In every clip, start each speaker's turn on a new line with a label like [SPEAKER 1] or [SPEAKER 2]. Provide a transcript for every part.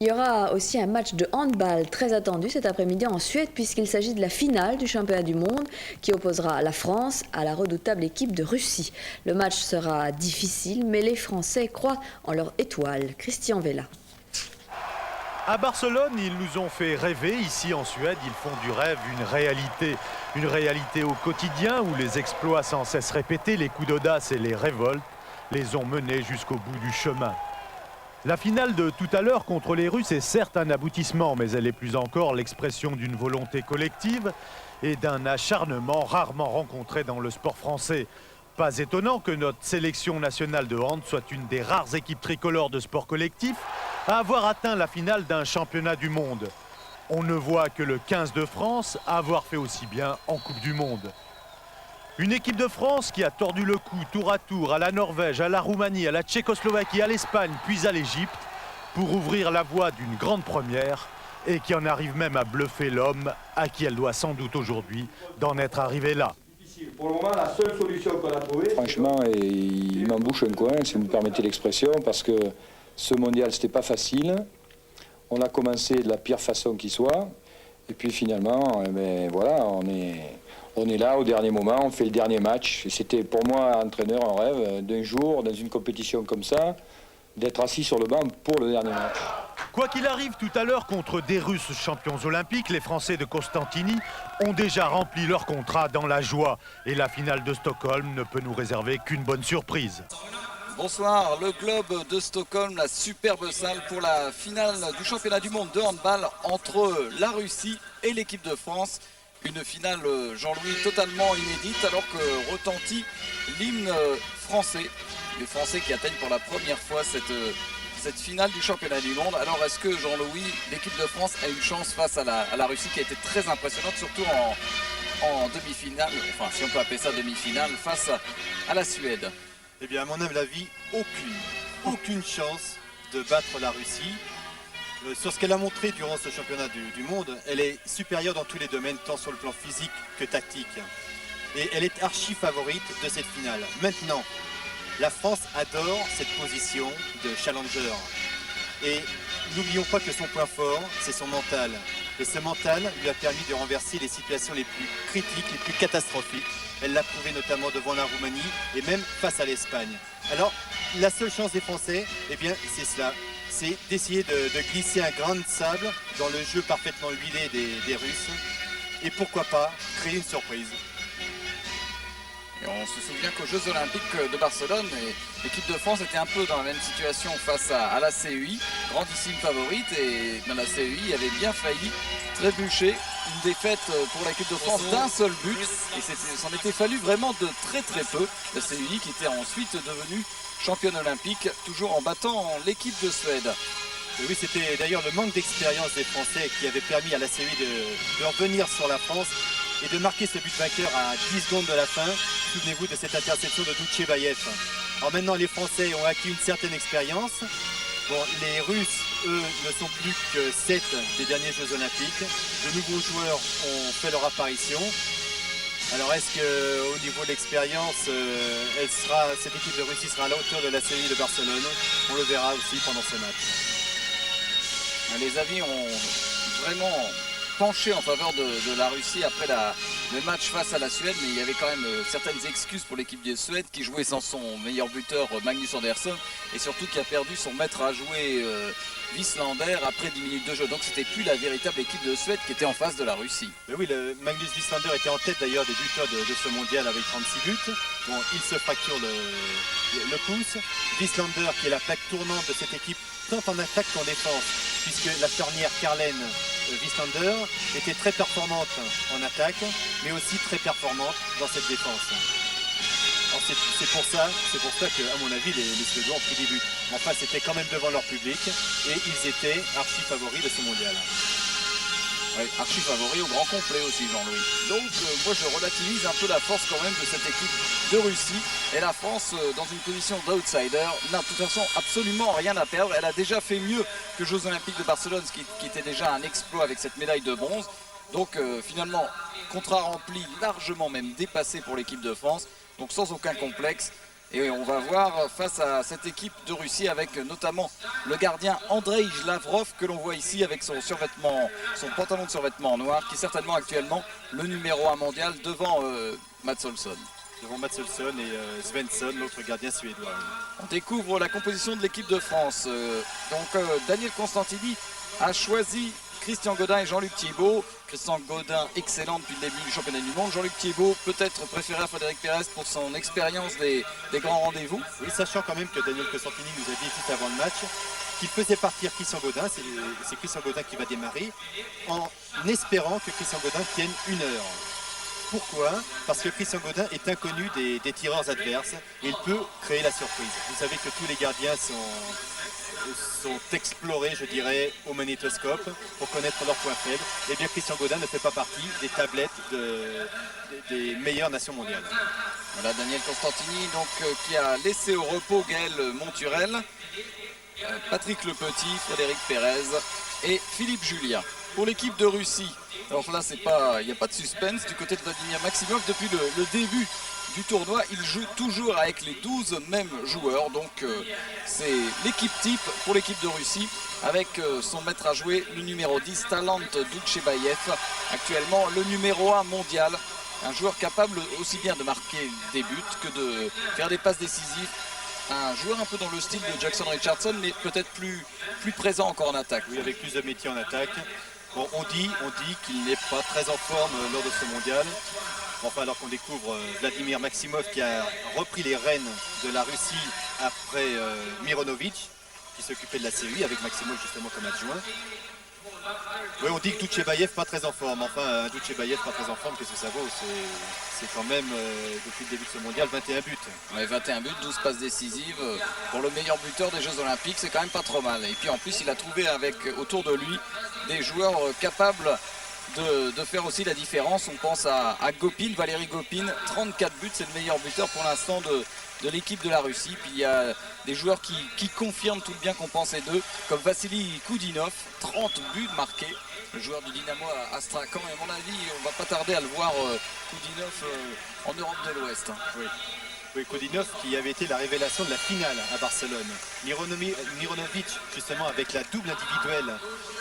[SPEAKER 1] Il y aura aussi un match de handball très attendu cet après-midi en Suède puisqu'il s'agit de la finale du championnat du monde qui opposera la France à la redoutable équipe de Russie. Le match sera difficile mais les Français croient en leur étoile. Christian Vella.
[SPEAKER 2] À Barcelone, ils nous ont fait rêver. Ici en Suède, ils font du rêve une réalité. Une réalité au quotidien où les exploits sans cesse répétés, les coups d'audace et les révoltes les ont menés jusqu'au bout du chemin. La finale de tout à l'heure contre les Russes est certes un aboutissement, mais elle est plus encore l'expression d'une volonté collective et d'un acharnement rarement rencontré dans le sport français. Pas étonnant que notre sélection nationale de hand soit une des rares équipes tricolores de sport collectif à avoir atteint la finale d'un championnat du monde. On ne voit que le 15 de France avoir fait aussi bien en Coupe du Monde. Une équipe de France qui a tordu le cou tour à tour à la Norvège, à la Roumanie, à la Tchécoslovaquie, à l'Espagne, puis à l'Égypte, pour ouvrir la voie d'une grande première et qui en arrive même à bluffer l'homme à qui elle doit sans doute aujourd'hui d'en être arrivée là.
[SPEAKER 3] Pour le moment, la seule solution qu'on a trouvée...
[SPEAKER 4] Franchement, il m'embouche un coin, si vous me permettez l'expression, parce que ce mondial, c'était pas facile. On a commencé de la pire façon qui soit, et puis finalement, voilà, on est là au dernier moment, on fait le dernier match. Et c'était pour moi, entraîneur, un rêve d'un jour, dans une compétition comme ça, d'être assis sur le banc pour le dernier match.
[SPEAKER 2] Quoi qu'il arrive tout à l'heure contre des Russes champions olympiques, les Français de Constantini ont déjà rempli leur contrat dans la joie. Et la finale de Stockholm ne peut nous réserver qu'une bonne surprise.
[SPEAKER 5] Bonsoir, le Globe de Stockholm, la superbe salle pour la finale du championnat du monde de handball entre la Russie et l'équipe de France. Une finale, Jean-Louis, totalement inédite alors que retentit l'hymne français. Les Français qui atteignent pour la première fois cette finale du championnat du monde. Alors est-ce que, Jean-Louis, l'équipe de France a une chance face à la Russie qui a été très impressionnante, surtout en demi-finale, enfin si on peut appeler ça demi-finale, face à la Suède?
[SPEAKER 6] Eh bien, à mon humble avis, aucune chance de battre la Russie. Sur ce qu'elle a montré durant ce championnat du monde, elle est supérieure dans tous les domaines, tant sur le plan physique que tactique. Et elle est archi favorite de cette finale. Maintenant, la France adore cette position de challenger. Et n'oublions pas que son point fort, c'est son mental. Et ce mental lui a permis de renverser les situations les plus critiques, les plus catastrophiques. Elle l'a prouvé notamment devant la Roumanie et même face à l'Espagne. Alors, la seule chance des Français, eh bien, c'est cela. C'est d'essayer de glisser un grain de sable dans le jeu parfaitement huilé des Russes. Et pourquoi pas créer une surprise.
[SPEAKER 5] Et on se souvient qu'aux Jeux Olympiques de Barcelone, l'équipe de France était un peu dans la même situation face à la CEI, grandissime favorite, et dans la CEI avait bien failli trébucher. Une défaite pour l'équipe de France d'un seul but, et s'en était fallu vraiment de très peu. La CEI qui était ensuite devenue championne olympique, toujours en battant l'équipe de Suède.
[SPEAKER 6] Et oui, c'était d'ailleurs le manque d'expérience des Français qui avait permis à la CEI de revenir sur la France et de marquer ce but vainqueur à 10 secondes de la fin. Souvenez-vous de cette interception de Doutchebaev. Alors maintenant, les Français ont acquis une certaine expérience. Bon, les Russes, eux, ne sont plus que 7 des derniers Jeux Olympiques. De nouveaux joueurs ont fait leur apparition. Alors est-ce qu'au niveau de l'expérience, cette équipe de Russie sera à la hauteur de la série de Barcelone? On le verra aussi pendant ce match.
[SPEAKER 5] Les avis ont vraiment penché en faveur de la Russie après le match face à la Suède, mais il y avait quand même certaines excuses pour l'équipe de Suède qui jouait sans son meilleur buteur Magnus Andersson et surtout qui a perdu son maître à jouer Wislander après 10 minutes de jeu. Donc c'était plus la véritable équipe de Suède qui était en face de la Russie.
[SPEAKER 6] Mais oui, Magnus Wislander était en tête d'ailleurs des buteurs de ce mondial avec 36 buts. Bon, il se fracture le pouce. Wislander qui est la plaque tournante de cette équipe tant en attaque qu'en défense, puisque la charnière Karlen Wislander était très performante en attaque, mais aussi très performante dans cette défense. Alors c'est pour ça que, à mon avis, les Suédois ont pris des buts. Enfin, c'était quand même devant leur public et ils étaient archi favoris de ce mondial.
[SPEAKER 5] Oui, archi favori au grand complet aussi, Jean-Louis. Donc moi je relativise un peu la force quand même de cette équipe de Russie. Et la France, dans une position d'outsider, n'a de toute façon absolument rien à perdre. Elle a déjà fait mieux que Jeux Olympiques de Barcelone, ce qui était déjà un exploit avec cette médaille de bronze. Donc finalement, contrat rempli, largement même dépassé pour l'équipe de France. Donc sans aucun complexe, Et on va voir face à cette équipe de Russie avec notamment le gardien Andrei Lavrov que l'on voit ici avec son survêtement, son pantalon de survêtement noir qui est certainement actuellement le numéro 1 mondial devant Mats Olsson.
[SPEAKER 6] Devant Mats Olsson et Svensson, l'autre gardien suédois.
[SPEAKER 5] On découvre la composition de l'équipe de France. Daniel Constantini a choisi Christian Gaudin et Jean-Luc Thibault. Christian Gaudin, excellent depuis le début du championnat du monde. Jean-Luc Thibault, peut-être préféré à Frédéric Pérez pour son expérience des grands rendez-vous.
[SPEAKER 6] Oui, sachant quand même que Daniel Constantini nous a dit juste avant le match qu'il faisait partir Christian Gaudin. C'est Christian Gaudin qui va démarrer en espérant que Christian Gaudin tienne 1 heure. Pourquoi? Parce que Christian Gaudin est inconnu des tireurs adverses et il peut créer la surprise. Vous savez que tous les gardiens sont explorés, je dirais, au magnétoscope pour connaître leurs points faibles. Et bien Christian Gaudin ne fait pas partie des tablettes des meilleures nations mondiales.
[SPEAKER 5] Voilà Daniel Constantini donc, qui a laissé au repos Gaël Monturel, Patrick Le Petit, Frédéric Pérez et Philippe Julien. Pour l'équipe de Russie, alors là il n'y a pas de suspense du côté de Vladimir Maximov. Depuis le début du tournoi, il joue toujours avec les 12 mêmes joueurs. Donc c'est l'équipe type pour l'équipe de Russie avec son maître à jouer, le numéro 10, Talant Doutchebaev, actuellement le numéro 1 mondial. Un joueur capable aussi bien de marquer des buts que de faire des passes décisives. Un joueur un peu dans le style de Jackson Richardson, mais peut-être plus présent encore en attaque.
[SPEAKER 6] Oui, avec plus de métier en attaque. Bon, on dit qu'il n'est pas très en forme lors de ce mondial. Enfin, alors qu'on découvre Vladimir Maximov qui a repris les rênes de la Russie après Mironovic, qui s'occupait de la série avec Maximov justement comme adjoint. Oui, on dit que Doutchebaev pas très en forme. Enfin, un Doutchebaev pas très en forme, qu'est-ce que ça vaut? C'est quand même, depuis le début de ce mondial, 21 buts.
[SPEAKER 5] Ouais, 21 buts, 12 passes décisives. Pour le meilleur buteur des Jeux Olympiques, c'est quand même pas trop mal. Et puis en plus, il a trouvé autour de lui des joueurs capables de faire aussi la différence. On pense à Gopin, Valérie Gopin, 34 buts, c'est le meilleur buteur pour l'instant de l'équipe de la Russie. Puis il y a des joueurs qui confirment tout le bien qu'on pensait d'eux, comme Vassili Koudinov, 30 buts marqués, le joueur du Dynamo Astrakhan. Et à mon avis, on va pas tarder à le voir, Koudinov, en Europe de l'Ouest.
[SPEAKER 6] Oui. Oui, Koudinov qui avait été la révélation de la finale à Barcelone. Mironovic, justement avec la double individuelle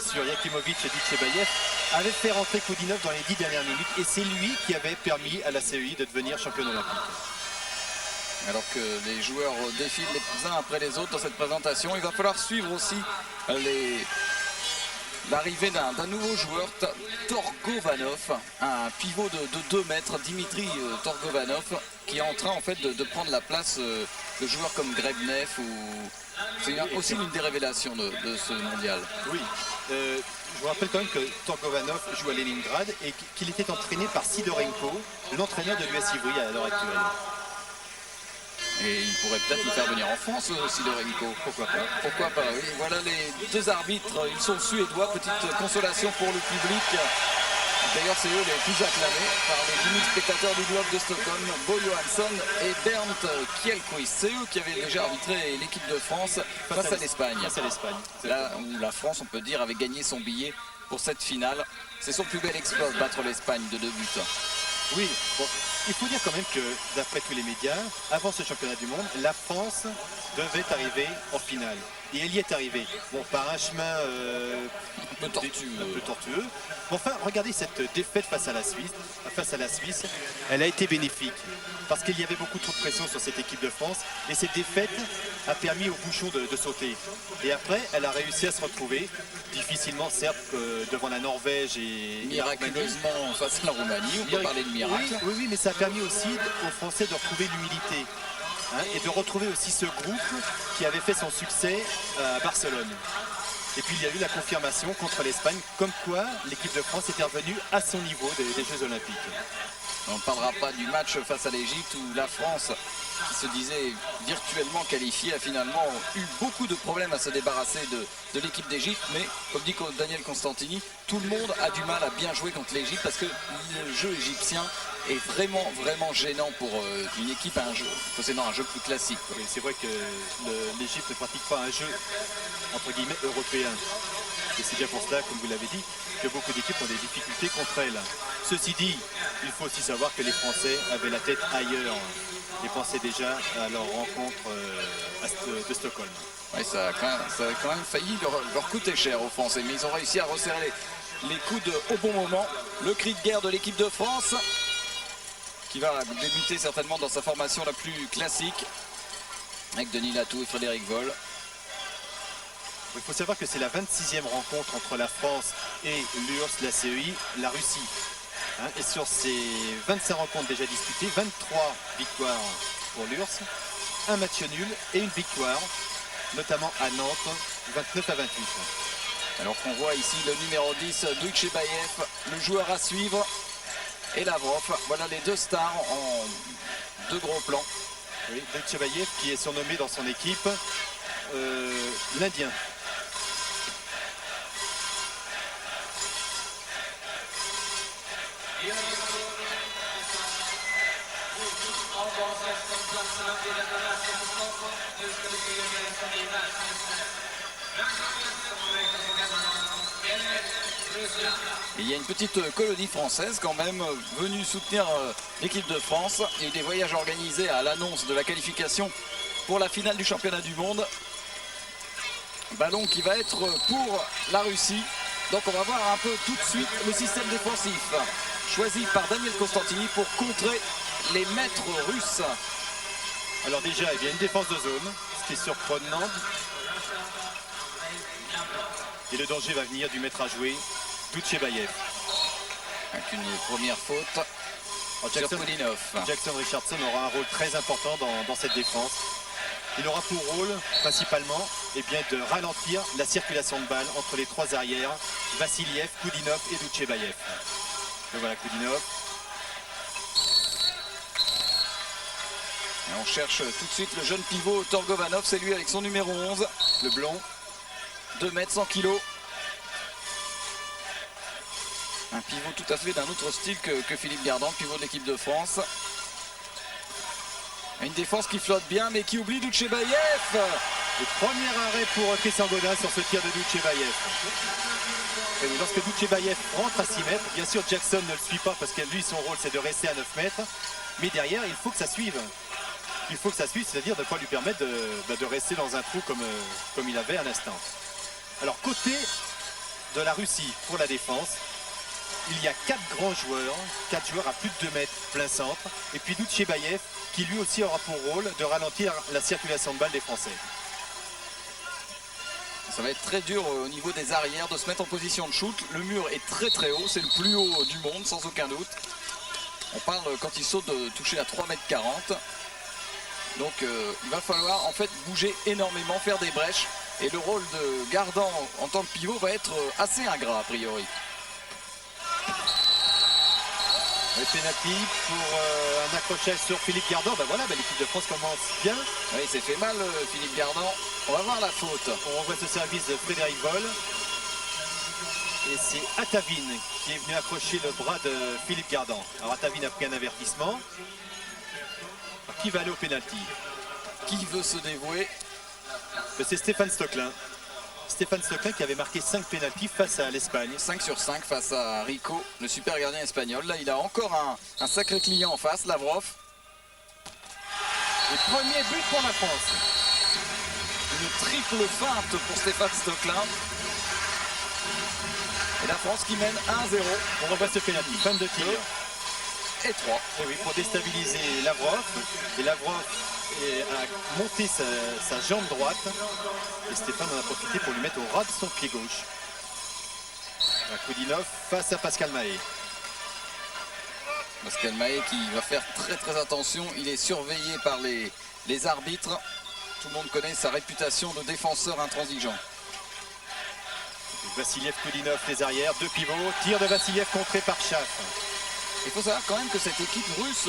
[SPEAKER 6] sur Yakimovic et Doutchebaev, avait fait rentrer Koudinov dans les 10 dernières minutes et c'est lui qui avait permis à la CEI de devenir championne olympique.
[SPEAKER 5] Alors que les joueurs défilent les uns après les autres dans cette présentation, il va falloir suivre aussi l'arrivée d'un nouveau joueur, Torgovanov, un pivot de 2 mètres, Dimitri Torgovanov, qui est en train en fait de prendre la place de joueurs comme Grebnev. C'est aussi l'une des révélations de ce mondial.
[SPEAKER 6] Oui, je vous rappelle quand même que Torgovanov joue à Leningrad et qu'il était entraîné par Sidorenko, l'entraîneur de l'US Ivry à l'heure actuelle.
[SPEAKER 5] Et il pourrait peut-être le faire venir en France, Sidorenko. Pourquoi pas? Pourquoi pas, oui. Voilà les 2 arbitres, ils sont suédois. Petite consolation pour le public. D'ailleurs, c'est eux les plus acclamés par les 10 000 spectateurs du Globe de Stockholm, Bo Johansson et Bernd Kjellquist. C'est eux qui avaient déjà arbitré l'équipe de France face à l'Espagne. Là où la France, on peut dire, avait gagné son billet pour cette finale. C'est son plus bel exploit de battre l'Espagne de 2 buts.
[SPEAKER 6] Oui, bon, il faut dire quand même que, d'après tous les médias, avant ce championnat du monde, la France devait arriver en finale. Et elle y est arrivée. Bon, par un chemin
[SPEAKER 5] un peu tortueux.
[SPEAKER 6] Bon, enfin, regardez cette défaite face à la Suisse. Elle a été bénéfique. Parce qu'il y avait beaucoup trop de pression sur cette équipe de France. Et cette défaite a permis aux bouchons de sauter. Et après, elle a réussi à se retrouver. Difficilement, certes, devant la Norvège et
[SPEAKER 5] miraculeusement face à la Roumanie. On peut parler de miracle.
[SPEAKER 6] Oui, mais ça a permis aussi aux Français de retrouver l'humilité. Et de retrouver aussi ce groupe qui avait fait son succès à Barcelone. Et puis il y a eu la confirmation contre l'Espagne, comme quoi l'équipe de France était revenue à son niveau des Jeux Olympiques.
[SPEAKER 5] On ne parlera pas du match face à l'Égypte où la France, qui se disait virtuellement qualifiée, a finalement eu beaucoup de problèmes à se débarrasser de l'équipe d'Égypte. Mais comme dit Daniel Constantini, tout le monde a du mal à bien jouer contre l'Égypte parce que le jeu égyptien est vraiment gênant pour une équipe possédant un jeu plus classique.
[SPEAKER 6] C'est vrai que l'Égypte ne pratique pas un jeu entre guillemets européen. Et c'est bien pour cela, comme vous l'avez dit, que beaucoup d'équipes ont des difficultés contre elle. Ceci dit, il faut aussi savoir que les Français avaient la tête ailleurs et pensaient déjà à leur rencontre de Stockholm.
[SPEAKER 5] Ouais, ça a quand même failli leur coûter cher aux Français, mais ils ont réussi à resserrer les coudes au bon moment. Le cri de guerre de l'équipe de France, qui va débuter certainement dans sa formation la plus classique, avec Denis Latou et Frédéric Voll.
[SPEAKER 6] Il faut savoir que c'est la 26e rencontre entre la France et l'URSS, la CEI, la Russie. Et sur ces 25 rencontres déjà disputées, 23 victoires pour l'URSS, un match nul et une victoire, notamment à Nantes, 29 à 28.
[SPEAKER 5] Alors qu'on voit ici le numéro 10, Doutchebaev, le joueur à suivre, et Lavrov. Voilà les deux stars en deux gros plans.
[SPEAKER 6] Oui, Doutchebaev qui est surnommé dans son équipe l'Indien.
[SPEAKER 5] Et il y a une petite colonie française quand même venue soutenir l'équipe de France. Il y a eu des voyages organisés à l'annonce de la qualification pour la finale du championnat du monde. Ballon qui va être pour la Russie. Donc on va voir un peu tout de suite le système défensif choisi par Daniel Constantini pour contrer les maîtres russes.
[SPEAKER 6] Alors déjà, il y a une défense de zone, ce qui est surprenant. Et le danger va venir du maître à jouer, Doutchebaev.
[SPEAKER 5] Avec une première faute sur Kudinov.
[SPEAKER 6] Jackson Richardson aura un rôle très important dans cette défense. Il aura pour rôle principalement de ralentir la circulation de balles entre les trois arrières, Vassiliev, Kudinov et Doutchebaev. Donc voilà Kudinov.
[SPEAKER 5] Et on cherche tout de suite le jeune pivot Torgovanov, c'est lui avec son numéro 11.
[SPEAKER 6] Le blond.
[SPEAKER 5] 2 mètres, 100 kilos. Un pivot tout à fait d'un autre style que Philippe Gardan, pivot de l'équipe de France. Une défense qui flotte bien mais qui oublie Doutchebaev.
[SPEAKER 6] Le premier arrêt pour Christian Godin sur ce tir de Doutchebaev. Et oui, lorsque Doutchebaev rentre à 6 mètres, bien sûr Jackson ne le suit pas parce que lui son rôle c'est de rester à 9 mètres. Mais derrière il faut que ça suive. Il faut que ça suive, c'est-à-dire de ne pas lui permettre de rester dans un trou comme il avait à l'instant. Alors côté de la Russie pour la défense, il y a 4 grands joueurs, 4 joueurs à plus de 2 mètres plein centre. Et puis Doutchebaev qui lui aussi aura pour rôle de ralentir la circulation de balles des Français.
[SPEAKER 5] Ça va être très dur au niveau des arrières de se mettre en position de shoot. Le mur est très très haut, c'est le plus haut du monde sans aucun doute. On parle quand il saute de toucher à 3,40 m. Donc il va falloir en fait bouger énormément, faire des brèches. Et le rôle de Gardan en tant que pivot va être assez ingrat a priori.
[SPEAKER 6] Le pénalty pour un accrochage sur Philippe Gardan. Ben voilà, l'équipe de France commence bien.
[SPEAKER 5] Oui, il s'est fait mal Philippe Gardan. On va voir la faute.
[SPEAKER 6] On revoit ce service de Frédéric Voll. Et c'est Atavine qui est venu accrocher le bras de Philippe Gardan. Alors Atavine a pris un avertissement. Alors, qui va aller au pénalty?
[SPEAKER 5] Qui veut se dévouer?
[SPEAKER 6] C'est Stéphane Stocklin. Stéphane Stocklin qui avait marqué 5 pénaltys face à l'Espagne.
[SPEAKER 5] 5 sur 5 face à Rico, le super gardien espagnol. Là, il a encore un sacré client en face, Lavrov.
[SPEAKER 6] Et premier but pour la France.
[SPEAKER 5] Une triple feinte pour Stéphane Stocklin. Et la France qui mène 1-0.
[SPEAKER 6] On revoit ce pénalty. Fin de tir.
[SPEAKER 5] Et 3.
[SPEAKER 6] Et oui, pour déstabiliser Lavrov. Et Lavrov a monté sa jambe droite. Et Stéphane en a profité pour lui mettre au ras de son pied gauche. Kudinov face à Pascal Mahé.
[SPEAKER 5] Pascal Mahé qui va faire très très attention. Il est surveillé par les arbitres. Tout le monde connaît sa réputation de défenseur intransigeant.
[SPEAKER 6] Vassiliev, Kudinov, les arrières, 2 pivots. Tir de Vassiliev contré par Schaff.
[SPEAKER 5] Il faut savoir quand même que cette équipe russe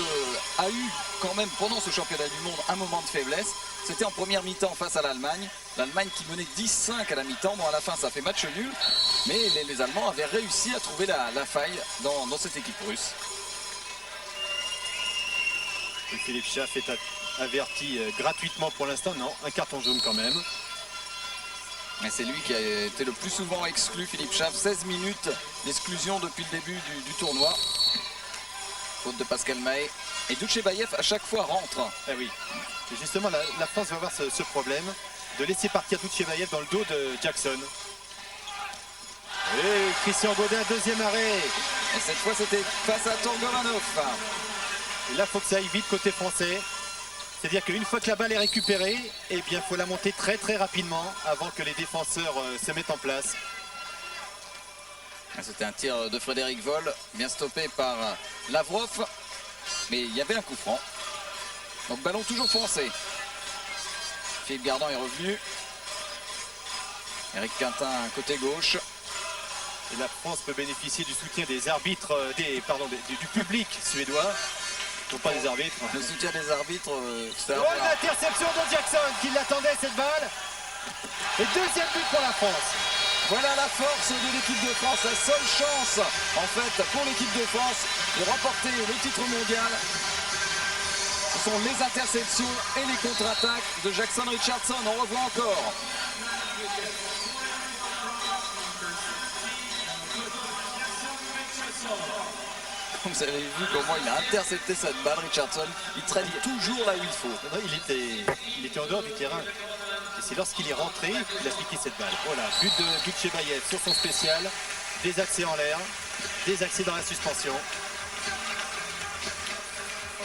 [SPEAKER 5] a eu quand même pendant ce championnat du monde un moment de faiblesse. C'était en première mi-temps face à l'Allemagne. L'Allemagne qui menait 10-5 à la mi-temps. Bon, à la fin, ça fait match nul. Mais les Allemands avaient réussi à trouver la faille dans cette équipe russe.
[SPEAKER 6] Et Philippe Schaff est averti gratuitement pour l'instant. Non, un carton jaune quand même.
[SPEAKER 5] Mais c'est lui qui a été le plus souvent exclu, Philippe Schaff. 16 minutes d'exclusion depuis le début du tournoi. Faute de Pascal Mahé. Et Doutchebaev à chaque fois rentre.
[SPEAKER 6] Ah oui. Et justement, la France va avoir ce problème de laisser partir Doutchebaev dans le dos de Jackson. Et Christian Gaudin, deuxième arrêt.
[SPEAKER 5] Et cette fois, c'était face à Torgovanov.
[SPEAKER 6] Et là, il faut que ça aille vite côté français. C'est-à-dire qu'une fois que la balle est récupérée, eh bien, il faut la monter très très rapidement avant que les défenseurs se mettent en place.
[SPEAKER 5] C'était un tir de Frédéric Voll, bien stoppé par Lavrov. Mais il y avait un coup franc. Donc ballon toujours français. Philippe Gardant est revenu. Eric Quintin côté gauche.
[SPEAKER 6] Et la France peut bénéficier du soutien des arbitres, du public suédois. Non pas des arbitres.
[SPEAKER 5] Le soutien des arbitres, c'est un
[SPEAKER 6] l'interception de Jackson qui l'attendait cette balle. Et deuxième but pour la France.
[SPEAKER 5] Voilà la force de l'équipe de France, la seule chance en fait pour l'équipe de France de remporter le titre mondial. Ce sont les interceptions et les contre-attaques de Jackson Richardson. On revoit encore. Vous avez vu comment il a intercepté cette balle, Richardson. Il traîne toujours là où il faut.
[SPEAKER 6] Non, il était en dehors du terrain. Et c'est lorsqu'il est rentré qu'il a piqué cette balle. Voilà, but de Doutchebaev sur son spécial. Des accès en l'air, des accès dans la suspension.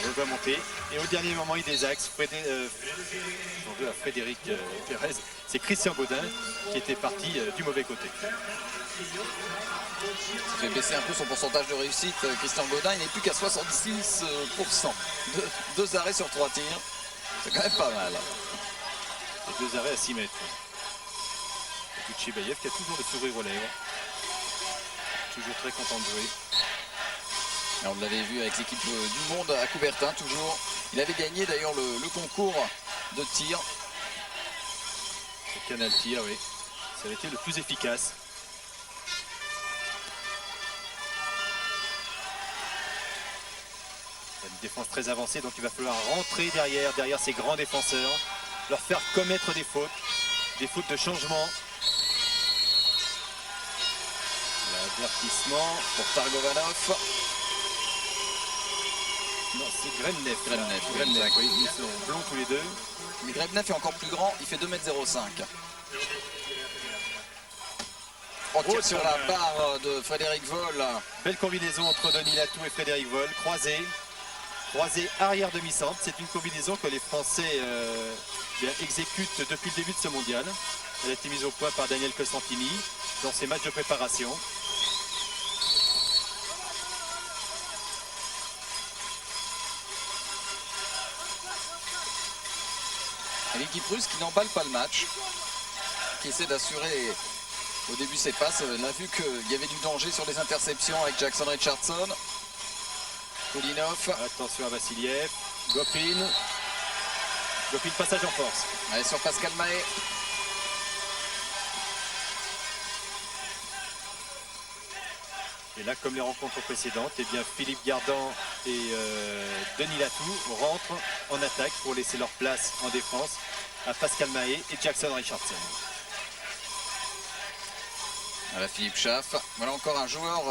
[SPEAKER 6] On va monter. Et au dernier moment, il désaxe. À Frédéric Pérez. C'est Christian Gaudin qui était parti du mauvais côté.
[SPEAKER 5] Ça fait baisser un peu son pourcentage de réussite. Christian Gaudin, il n'est plus qu'à 66%. Deux arrêts sur 3 tirs. C'est quand même pas mal.
[SPEAKER 6] Et 2 arrêts à 6 mètres. Doutchebaev qui a toujours le sourire aux lèvres. Toujours très content de jouer.
[SPEAKER 5] Et on l'avait vu avec l'équipe du monde à Coubertin, toujours. Il avait gagné d'ailleurs le concours de tir.
[SPEAKER 6] Le canal tir, oui. Ça avait été le plus efficace. Une défense très avancée, donc il va falloir rentrer derrière ces grands défenseurs, leur faire commettre des fautes de changement. L'avertissement
[SPEAKER 5] pour Targovanov.
[SPEAKER 6] Non, c'est Grebnev.
[SPEAKER 5] Grebnev,
[SPEAKER 6] Oui, ils sont blonds tous les deux.
[SPEAKER 5] Mais Grebnev est encore plus grand, il fait 2,05 m. On tire sur la barre de Frédéric Voll.
[SPEAKER 4] Belle combinaison entre Denis Latou et Frédéric Voll, croisé arrière demi-centre. C'est une combinaison que les Français exécutent depuis le début de ce mondial. Elle a été mise au point par Daniel Costantini dans ses matchs de préparation.
[SPEAKER 5] L'équipe russe qui n'emballe pas le match, qui essaie d'assurer au début ses passes. On a vu qu'il y avait du danger sur les interceptions avec Jackson Richardson. Koulinov.
[SPEAKER 4] Attention à Vassiliev. Gopin, passage en force.
[SPEAKER 5] Allez, sur Pascal Mahé.
[SPEAKER 4] Et là, comme les rencontres précédentes, eh bien, Philippe Gardant et Denis Latou rentrent en attaque pour laisser leur place en défense à Pascal Mahé et Jackson Richardson.
[SPEAKER 5] Voilà Philippe Schaff. Voilà encore un joueur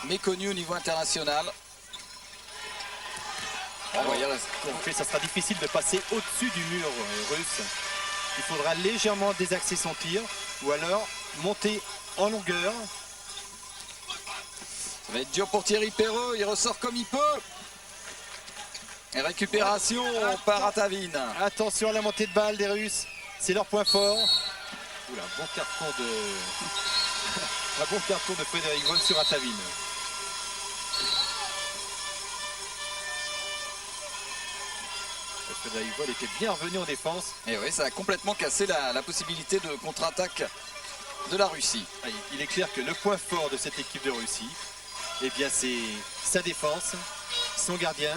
[SPEAKER 5] méconnu au niveau international.
[SPEAKER 4] Ça sera difficile de passer au-dessus du mur russe. Il faudra légèrement désaxer son tir ou alors monter en longueur.
[SPEAKER 5] Ça va être dur pour Thierry Perreux, il ressort comme il peut. Et récupération par Atavine.
[SPEAKER 4] Attention à la montée de balle des Russes, c'est leur point fort. Oula, un bon carton de Frédéric Voll sur Atavine. Frédéric Voll était bien revenu en défense.
[SPEAKER 5] Et oui, ça a complètement cassé la possibilité de contre-attaque de la Russie.
[SPEAKER 4] Il est clair que le point fort de cette équipe de Russie, eh bien, c'est sa défense, son gardien,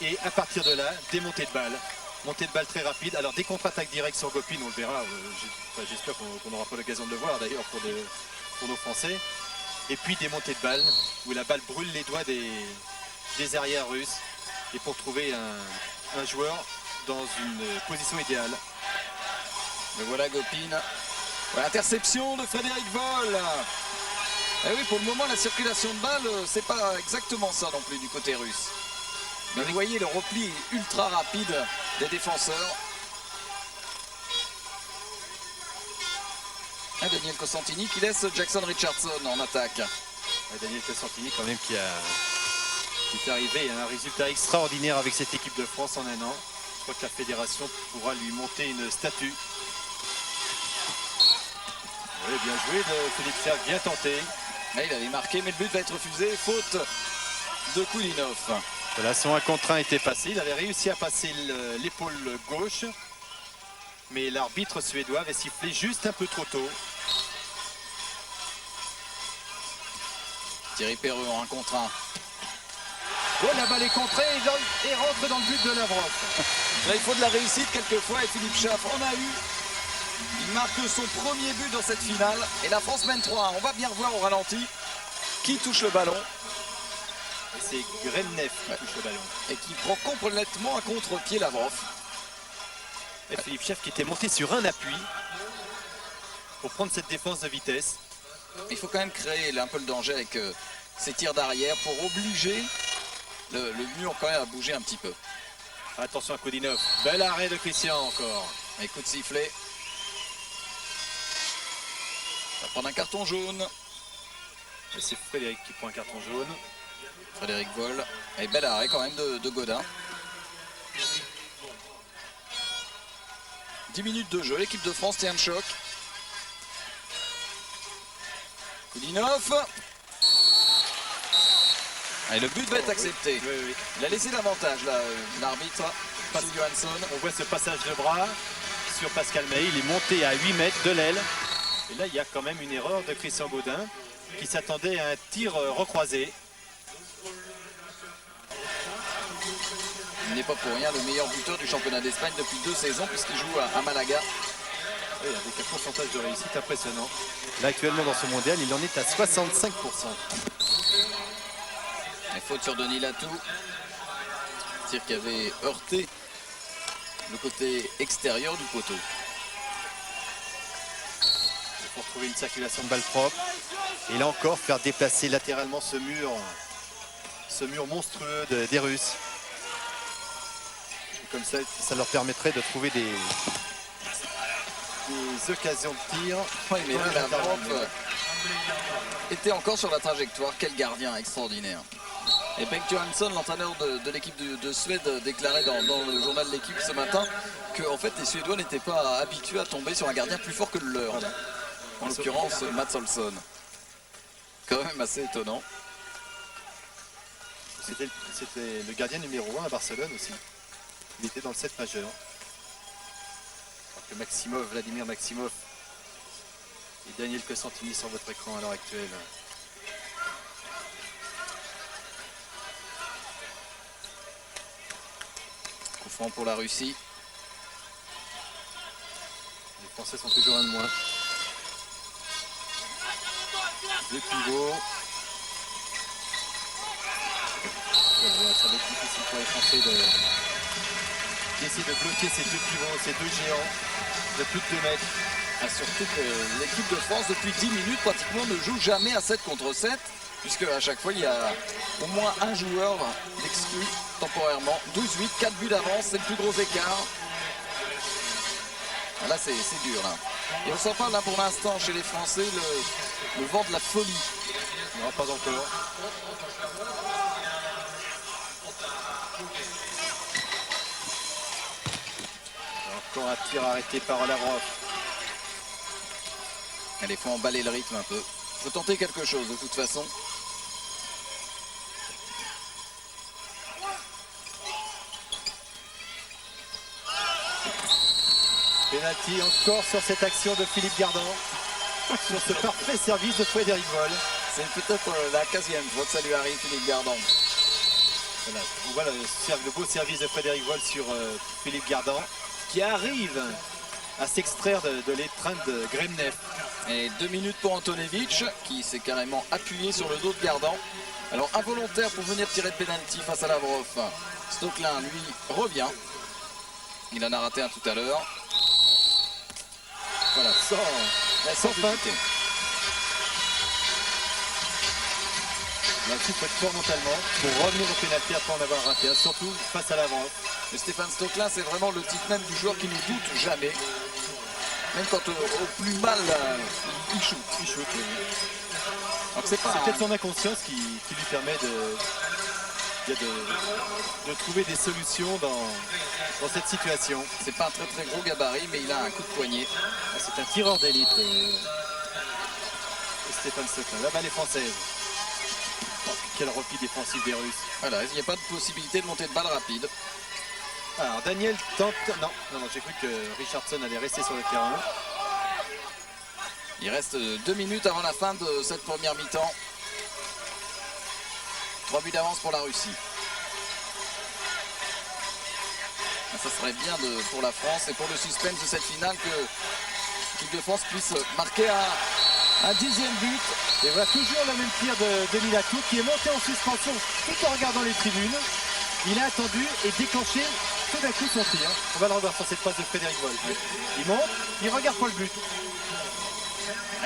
[SPEAKER 4] et à partir de là, des montées de balles. Montée de balles très rapide. Alors des contre-attaques directes sur Gopin, on le verra. J'espère qu'on n'aura pas l'occasion de le voir d'ailleurs pour nos Français. Et puis des montées de balles où la balle brûle les doigts des arrières russes. Et pour trouver un joueur dans une position idéale.
[SPEAKER 5] Mais voilà Gopin Ouais, interception de Frédéric Voll. Et oui, pour le moment, la circulation de balles, c'est pas exactement ça non plus du côté russe. Mais vous voyez, le repli est ultra rapide des défenseurs. Ah, Daniel Cosentini qui laisse Jackson Richardson en attaque.
[SPEAKER 6] Daniel Cosentini quand même qui est arrivé à un résultat extraordinaire avec cette équipe de France en un an. Je crois que la fédération pourra lui monter une statue. Oui, bien joué de Philippe Serre, bien tenté.
[SPEAKER 5] Là, il avait marqué, mais le but va être refusé. Faute de Koulinov.
[SPEAKER 6] Voilà, son 1 contre 1 était passé. Il avait réussi à passer l'épaule gauche. Mais l'arbitre suédois avait sifflé juste un peu trop tôt.
[SPEAKER 5] Thierry Perreux en 1 contre 1.
[SPEAKER 6] Oh, la balle est contrée et rentre dans le but de Lavrov.
[SPEAKER 5] Là, il faut de la réussite quelquefois et Philippe Schaff en a eu. Il marque son premier but dans cette finale et la France mène 3-1. On va bien revoir au ralenti qui touche le ballon.
[SPEAKER 6] Et c'est Gremnev qui touche le ballon.
[SPEAKER 5] Et qui prend complètement à contre-pied Lavrov.
[SPEAKER 6] Et Philippe Schaff qui était monté sur un appui pour prendre cette défense de vitesse.
[SPEAKER 5] Il faut quand même créer un peu le danger avec ses tirs d'arrière pour obliger le mur quand même à bouger un petit peu.
[SPEAKER 6] Attention à Koulinov. Bel arrêt de Christian encore.
[SPEAKER 5] Et coup de sifflet. Il va prendre un carton jaune.
[SPEAKER 6] Et c'est Frédéric qui prend un carton jaune.
[SPEAKER 5] Frédéric Voll. Et bel arrêt quand même de Godin. 10 minutes de jeu. L'équipe de France tient le choc. Koulinov. Et le but va être accepté.
[SPEAKER 6] Oui, oui.
[SPEAKER 5] Il a laissé l'avantage là, l'arbitre. Phil Johansson.
[SPEAKER 6] On voit ce passage de bras sur Pascal May. Il est monté à 8 mètres de l'aile. Et là, il y a quand même une erreur de Christian Godin qui s'attendait à un tir recroisé.
[SPEAKER 5] Il n'est pas pour rien le meilleur buteur du championnat d'Espagne depuis 2 saisons puisqu'il joue à Malaga.
[SPEAKER 6] Oui, avec un pourcentage de réussite impressionnant. Là, actuellement, dans ce mondial, il en est à 65%.
[SPEAKER 5] Et faute sur Denis Latou. Tir qui avait heurté le côté extérieur du poteau.
[SPEAKER 6] Pour trouver une circulation de balle propre. Et là encore, faire déplacer latéralement ce mur monstrueux des Russes. Et comme ça leur permettrait de trouver des occasions de tir.
[SPEAKER 5] Oui, mais là, Lavrov était encore sur la trajectoire. Quel gardien extraordinaire. Et Bengt Johansson, l'entraîneur de l'équipe de Suède, déclarait dans le journal de l'équipe ce matin que en fait, les Suédois n'étaient pas habitués à tomber sur un gardien plus fort que le leur. En l'occurrence, Mats Olsson. Quand même assez étonnant.
[SPEAKER 6] C'était le gardien numéro 1 à Barcelone aussi. Il était dans le 7 majeur. Alors que Vladimir Maximov et Daniel Cosentini sur votre écran à l'heure actuelle.
[SPEAKER 5] Coup franc pour la Russie.
[SPEAKER 6] Les Français sont toujours un de moins. Deux pivots. Ça va être difficile pour les Français d'essayer de bloquer ces deux pivots, ces deux géants de plus de 2 mètres.
[SPEAKER 5] Ah, surtout que l'équipe de France, depuis 10 minutes, pratiquement ne joue jamais à 7 contre 7, puisque à chaque fois, il y a au moins un joueur exclu temporairement. 12-8, 4 buts d'avance, c'est le plus gros écart. Ah, là, c'est dur, là. Et on s'en parle, là, pour l'instant, chez les Français, le vent de la folie.
[SPEAKER 6] Non, pas encore. Encore un tir arrêté par Lavrov.
[SPEAKER 5] Allez, il faut emballer le rythme un peu. Il faut tenter quelque chose, de toute façon.
[SPEAKER 6] Penalty encore sur cette action de Philippe Gardant. Sur ce parfait service de Frédéric Voll.
[SPEAKER 5] C'est peut-être la 15e fois que ça lui arrive, Philippe Gardant.
[SPEAKER 6] Voilà, on voit le beau service de Frédéric Voll sur Philippe Gardant, qui arrive à s'extraire de l'étreinte de Gremnev.
[SPEAKER 5] Et 2 minutes pour Antonevic, qui s'est carrément appuyé sur le dos de Gardant. Alors involontaire pour venir tirer de pénalty face à Lavrov. Stoklin, lui, revient. Il en a raté un tout à l'heure.
[SPEAKER 6] Voilà, sans feinte. Là aussi, il faut être fort mentalement pour revenir au pénalty après en avoir raté, surtout face à l'avant.
[SPEAKER 5] Mais Stéphane Stoecklein, c'est vraiment le type même du joueur qui ne doute jamais. Même quand au plus mal, il shoot.
[SPEAKER 6] Il shoot, oui.
[SPEAKER 5] Donc c'est pas.
[SPEAKER 6] C'est peut-être son inconscience qui lui permet de trouver des solutions dans cette situation.
[SPEAKER 5] C'est pas un très très gros gabarit, mais il a un coup de poignet.
[SPEAKER 6] C'est un tireur d'élite, Stéphane Stoecklein. La balle est française. Oh, quel repli défensif des Russes.
[SPEAKER 5] Voilà, il n'y a pas de possibilité de monter de balle rapide.
[SPEAKER 6] Alors Daniel tente. Non, j'ai cru que Richardson allait rester sur le terrain.
[SPEAKER 5] Il reste 2 minutes avant la fin de cette première mi-temps. 3 buts d'avance pour la Russie. Ça serait bien pour la France et pour le suspense de cette finale que l'équipe de France puisse marquer un 10e but.
[SPEAKER 6] Et voilà toujours le même tir de Milatour qui est monté en suspension tout en regardant les tribunes. Il a attendu et déclenché tout d'un coup son tir. On va le revoir sur cette passe de Frédéric Voll. Il monte, il regarde pas le but.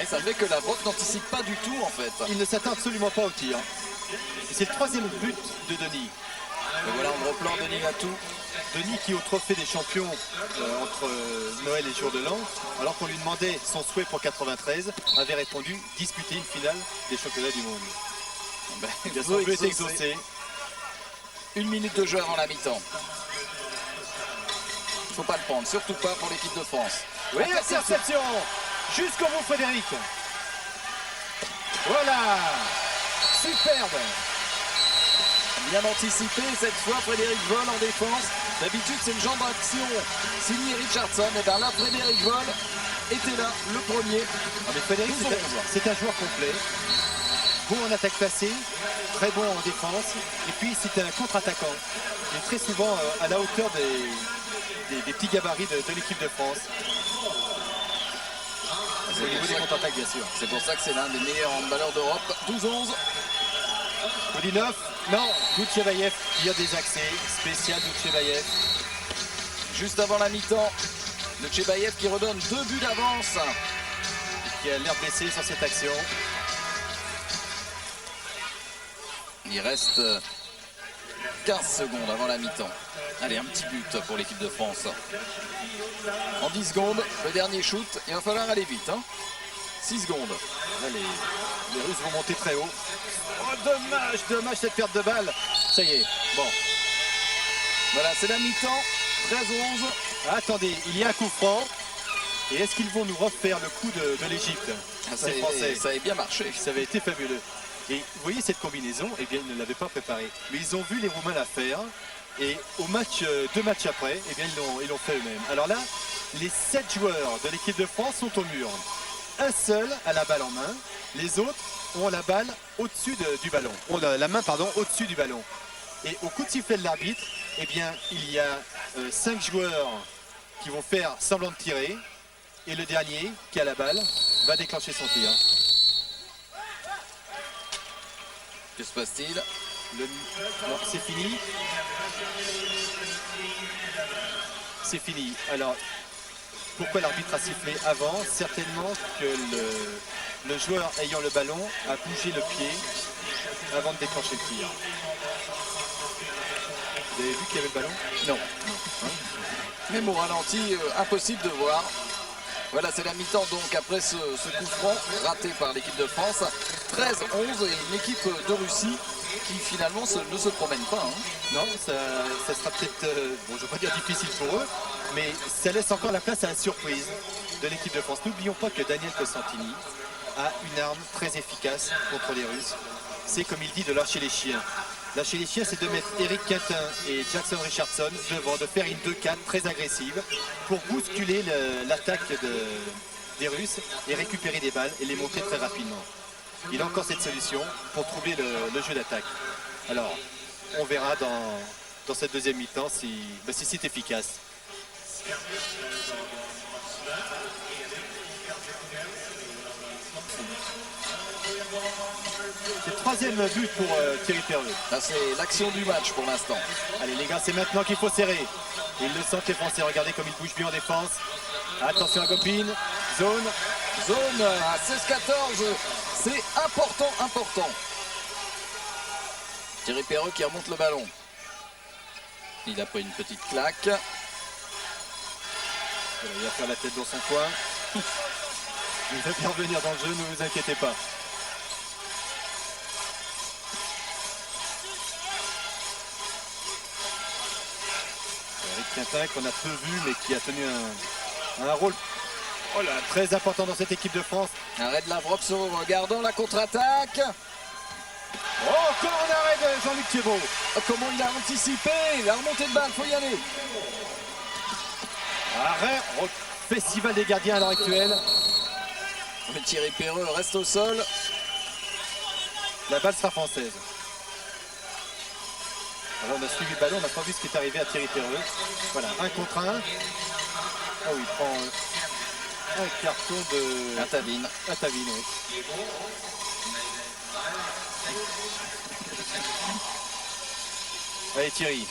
[SPEAKER 5] Et ça fait que la Brock n'anticipe pas du tout en fait.
[SPEAKER 6] Il ne s'attend absolument pas au tir. Et c'est le 3e but de Denis.
[SPEAKER 5] Et voilà on replante Denis Latou.
[SPEAKER 6] Denis qui au trophée des champions entre Noël et Jour de l'An, alors qu'on lui demandait son souhait pour 93, avait répondu disputer une finale des championnats du monde. Bien sûr, est exaucé.
[SPEAKER 5] 1 minute de jeu avant la mi-temps. Il ne faut pas le prendre, surtout pas pour l'équipe de France.
[SPEAKER 6] Oui, interception jusqu'au bout, Frédéric. Voilà, superbe.
[SPEAKER 5] Bien anticipé cette fois, Frédéric Voll en défense. D'habitude, c'est le genre d'action signé Richardson. Et bien là, Frédéric Voll était là, le premier.
[SPEAKER 6] Mais Frédéric, c'est un joueur complet. Bon en attaque placée, très bon en défense. Et puis, c'est un contre-attaquant. Il est très souvent à la hauteur des petits gabarits de l'équipe de France. Au niveau des contre-attaques, bien sûr.
[SPEAKER 5] C'est pour ça que c'est l'un des meilleurs handballeurs d'Europe. 12-11.
[SPEAKER 6] Koudinov, non, Doutchebaïev, il y a des accès, spécial Doutchebaïev.
[SPEAKER 5] Juste avant la mi-temps, le Tchebaïev qui redonne 2 buts d'avance.
[SPEAKER 6] Qui a l'air blessé sur cette action.
[SPEAKER 5] Il reste 15 secondes avant la mi-temps. Allez, un petit but pour l'équipe de France. En 10 secondes, le dernier shoot. Il va falloir aller vite. 6 secondes.
[SPEAKER 6] Là, les Russes vont monter très haut. Oh, dommage cette perte de balle. Ça y est, bon.
[SPEAKER 5] Voilà, c'est la mi-temps. 13-11.
[SPEAKER 6] Attendez, il y a un coup franc. Et est-ce qu'ils vont nous refaire le coup de l'Égypte?
[SPEAKER 5] Ça avait bien marché.
[SPEAKER 6] Ça avait été fabuleux. Et vous voyez cette combinaison, eh bien ils ne l'avaient pas préparée. Mais ils ont vu les Roumains la faire. Et au match, 2 matchs après, eh bien ils l'ont fait eux-mêmes. Alors là, les 7 joueurs de l'équipe de France sont au mur. Un seul a la balle en main. Les autres ont la balle au-dessus du ballon. Ont la main, pardon, au-dessus du ballon. Et au coup de sifflet de l'arbitre, eh bien il y a 5 joueurs qui vont faire semblant de tirer. Et le dernier, qui a la balle, va déclencher son tir.
[SPEAKER 5] Que se passe-t-il?
[SPEAKER 6] Non, c'est fini. C'est fini. Alors, pourquoi l'arbitre a sifflé avant? Certainement que le joueur ayant le ballon a bougé le pied avant de déclencher le tir. Vous avez vu qu'il y avait le ballon?
[SPEAKER 5] Non. Même au ralenti, impossible de voir. Voilà, c'est la mi-temps donc après ce coup franc raté par l'équipe de France. 13-11 et une équipe de Russie qui finalement ne se promène pas.
[SPEAKER 6] Non, ça sera peut-être, bon, je ne veux pas dire difficile pour eux, mais ça laisse encore la place à la surprise de l'équipe de France. N'oublions pas que Daniel Costantini a une arme très efficace contre les Russes. C'est, comme il dit, de lâcher les chiens. Lâcher les chiens, c'est de mettre Eric Quintin et Jackson Richardson devant, de faire une 2-4 très agressive pour bousculer l'attaque des Russes et récupérer des balles et les monter très rapidement. Il a encore cette solution pour troubler le jeu d'attaque. Alors, on verra dans cette deuxième mi-temps si c'est efficace. C'est le 3e but pour Thierry Perreux.
[SPEAKER 5] Là, c'est l'action du match pour l'instant.
[SPEAKER 6] Allez les gars, c'est maintenant qu'il faut serrer. Ils le sentent les Français, regardez comme ils bougent bien en défense. Attention à Gopine, Zone.
[SPEAKER 5] Zone à 16-14, c'est important. Thierry Perreux qui remonte le ballon. Il a pris une petite claque.
[SPEAKER 6] Voilà, il va faire la tête dans son coin. Il va bien revenir dans le jeu, ne vous inquiétez pas. Eric Quintin qu'on a peu vu mais qui a tenu un rôle très important dans cette équipe de France.
[SPEAKER 5] Arrêt de Lavrov regardant la contre-attaque.
[SPEAKER 6] Oh, encore un arrêt de Jean-Luc Thiébaut.
[SPEAKER 5] Comment il a anticipé, la remontée de balle, faut y aller.
[SPEAKER 6] Arrêt au festival des gardiens à l'heure actuelle.
[SPEAKER 5] Mais Thierry Perreux reste au sol.
[SPEAKER 6] La balle sera française. Alors on a suivi le ballon, on n'a pas vu ce qui est arrivé à Thierry Perreux. Voilà, 1 contre 1. Ah oui, il prend un carton de...
[SPEAKER 5] Atavine.
[SPEAKER 6] Atavine, oui. Allez Thierry.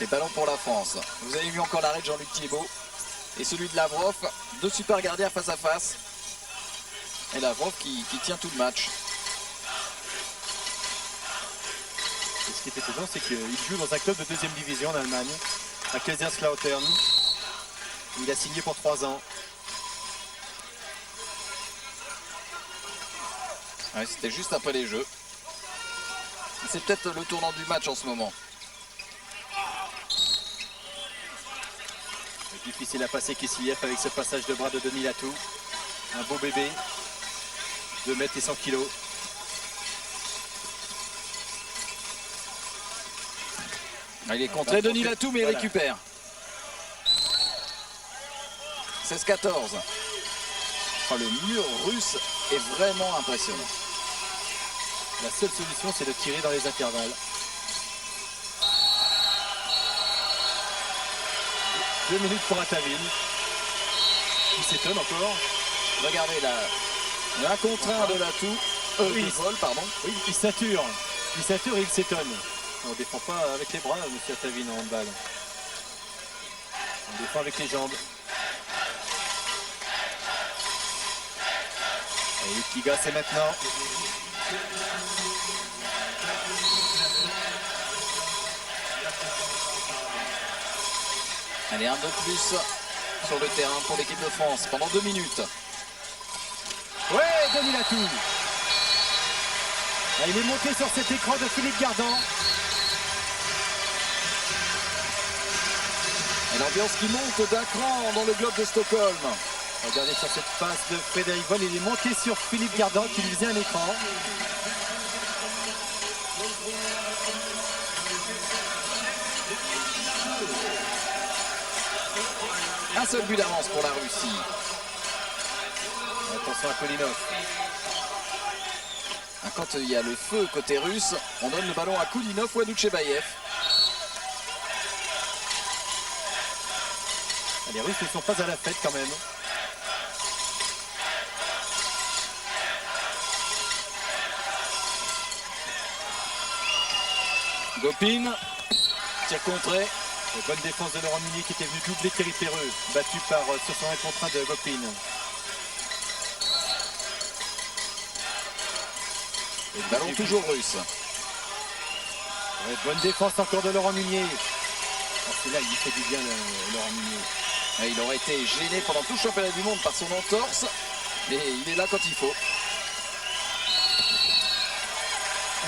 [SPEAKER 5] Les ballons pour la France. Vous avez vu encore l'arrêt de Jean-Luc Thiébaut. Et celui de Lavrov. Deux super gardiens face à face. Et Lavrov qui tient tout le match.
[SPEAKER 6] Et ce qui est étonnant, c'est qu'il joue dans un club de 2e division en Allemagne, à Kaiserslautern. Il a signé pour 3 ans.
[SPEAKER 5] Ouais, c'était juste après les Jeux. C'est peut-être le tournant du match en ce moment.
[SPEAKER 6] Difficile à passer Kissiev avec ce passage de bras de Denis Latou. Un beau bébé. 2 mètres et 100 kilos.
[SPEAKER 5] Il est contré Denis Latou, mais il récupère. 16-14. Oh, le mur russe est vraiment impressionnant.
[SPEAKER 6] La seule solution, c'est de tirer dans les intervalles. 2 minutes pour Atavine. Il s'étonne encore.
[SPEAKER 5] Regardez là. Un contre 1 de Latou.
[SPEAKER 6] Oui.
[SPEAKER 5] De Paul, pardon.
[SPEAKER 6] Oui, il sature. Il sature et il s'étonne. On ne défend pas avec les bras, monsieur Atavine, en handball. On défend avec les jambes. Et Likiga, c'est maintenant.
[SPEAKER 5] Allez, un de plus sur le terrain pour l'équipe de France pendant 2 minutes.
[SPEAKER 6] Ouais, Denis Latou. Il est monté sur cet écran de Philippe Gardan.
[SPEAKER 5] Et l'ambiance qui monte d'un cran dans le globe de Stockholm.
[SPEAKER 6] Regardez sur cette passe de Frédéric Voll, il est monté sur Philippe Gardan qui lui faisait un écran.
[SPEAKER 5] Un seul but d'avance pour la Russie.
[SPEAKER 6] Attention à Kolinov.
[SPEAKER 5] Quand il y a le feu côté russe, on donne le ballon à Koulinov ou à Doutchebaïev.
[SPEAKER 6] Les Russes ne sont pas à la fête quand même.
[SPEAKER 5] Gopin, tir contré.
[SPEAKER 6] Et bonne défense de Laurent Munier qui était venu doubler Thierry Perreux, battu par sur son 1 contre 1 de Gopin.
[SPEAKER 5] Et le ballon toujours russe.
[SPEAKER 6] Ouais, bonne défense encore de Laurent Munier. C'est là, il fait du bien Laurent Munier.
[SPEAKER 5] Et il aurait été gêné pendant tout le championnat du monde par son entorse, mais il est là quand il faut.